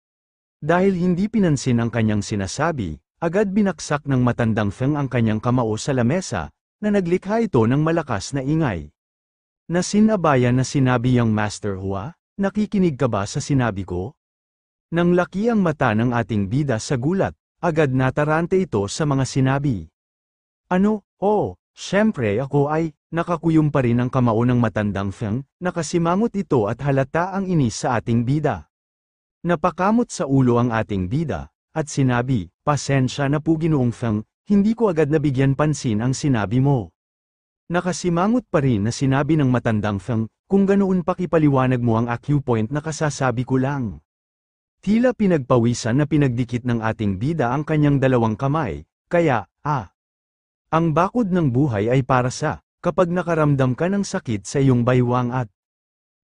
Dahil hindi pinansin ang kanyang sinasabi, agad binaksak ng matandang Feng ang kanyang kamao sa lamesa, na naglikha ito ng malakas na ingay. Nasinabayan na sinabi yang Master Hua, nakikinig ka ba sa sinabi ko? Nang laki ang mata ng ating bida sa gulat, agad natarante ito sa mga sinabi. Ano, syempre ako ay, nakakuyom pa rin ang kamao ng matandang Feng, nakasimangot ito at halata ang inis sa ating bida. Napakamot sa ulo ang ating bida, at sinabi, pasensya na po Ginoong Feng, hindi ko agad nabigyan pansin ang sinabi mo. Nakasimangot pa rin na sinabi ng matandang Feng, kung ganoon pakipaliwanag mo ang acupoint na kasasabi ko lang. Tila pinagpawisan na pinagdikit ng ating bida ang kanyang dalawang kamay, kaya, ang bakod ng buhay ay para sa, kapag nakaramdam ka ng sakit sa iyong baywang at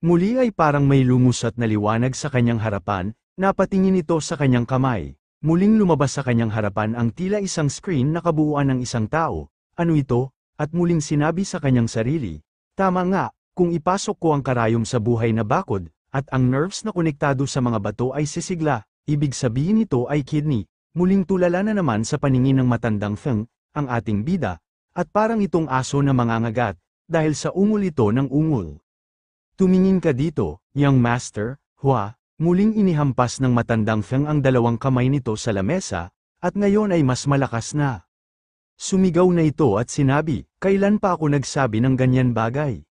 muli ay parang may lumusot na liwanag sa kanyang harapan, napatingin ito sa kanyang kamay. Muling lumabas sa kanyang harapan ang tila isang screen na kabuuan ng isang tao. Ano ito? At muling sinabi sa kanyang sarili, tama nga, kung ipasok ko ang karayom sa buhay na bakod, at ang nerves na konektado sa mga bato ay sisigla, ibig sabihin nito ay kidney. Muling tulala na naman sa paningin ng matandang Feng, ang ating bida, at parang itong aso na mangangagat, dahil sa ungol ito ng ungol. Tumingin ka dito, young master, Hua, muling inihampas ng matandang Feng ang dalawang kamay nito sa lamesa, at ngayon ay mas malakas na. Sumigaw na ito at sinabi, kailan pa ako nagsabi ng ganyan bagay?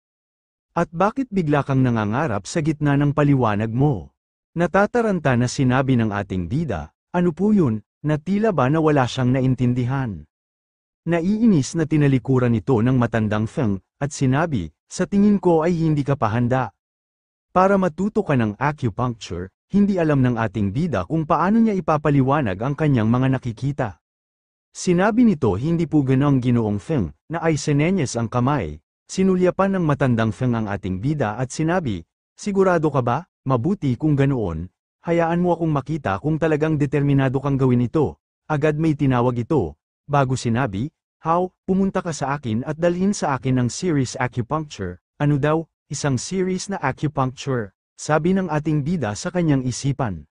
At bakit bigla kang nangangarap sa gitna ng paliwanag mo? Natataranta na sinabi ng ating bida, ano po yun, na tila ba na wala siyang naintindihan? Naiinis na tinalikuran ito ng matandang Feng, at sinabi, sa tingin ko ay hindi ka pa handa. Para matuto ka ng acupuncture, hindi alam ng ating bida kung paano niya ipapaliwanag ang kanyang mga nakikita. Sinabi nito hindi po ganoong Ginoong Feng, na ay sinenyas ang kamay. Sinulyapan ng matandang Feng ang ating bida at sinabi, sigurado ka ba? Mabuti kung ganoon, hayaan mo akong makita kung talagang determinado kang gawin ito. Agad may tinawag ito, bago sinabi, How, pumunta ka sa akin at dalhin sa akin ang series acupuncture. Ano daw? Isang series na acupuncture, sabi ng ating bida sa kanyang isipan.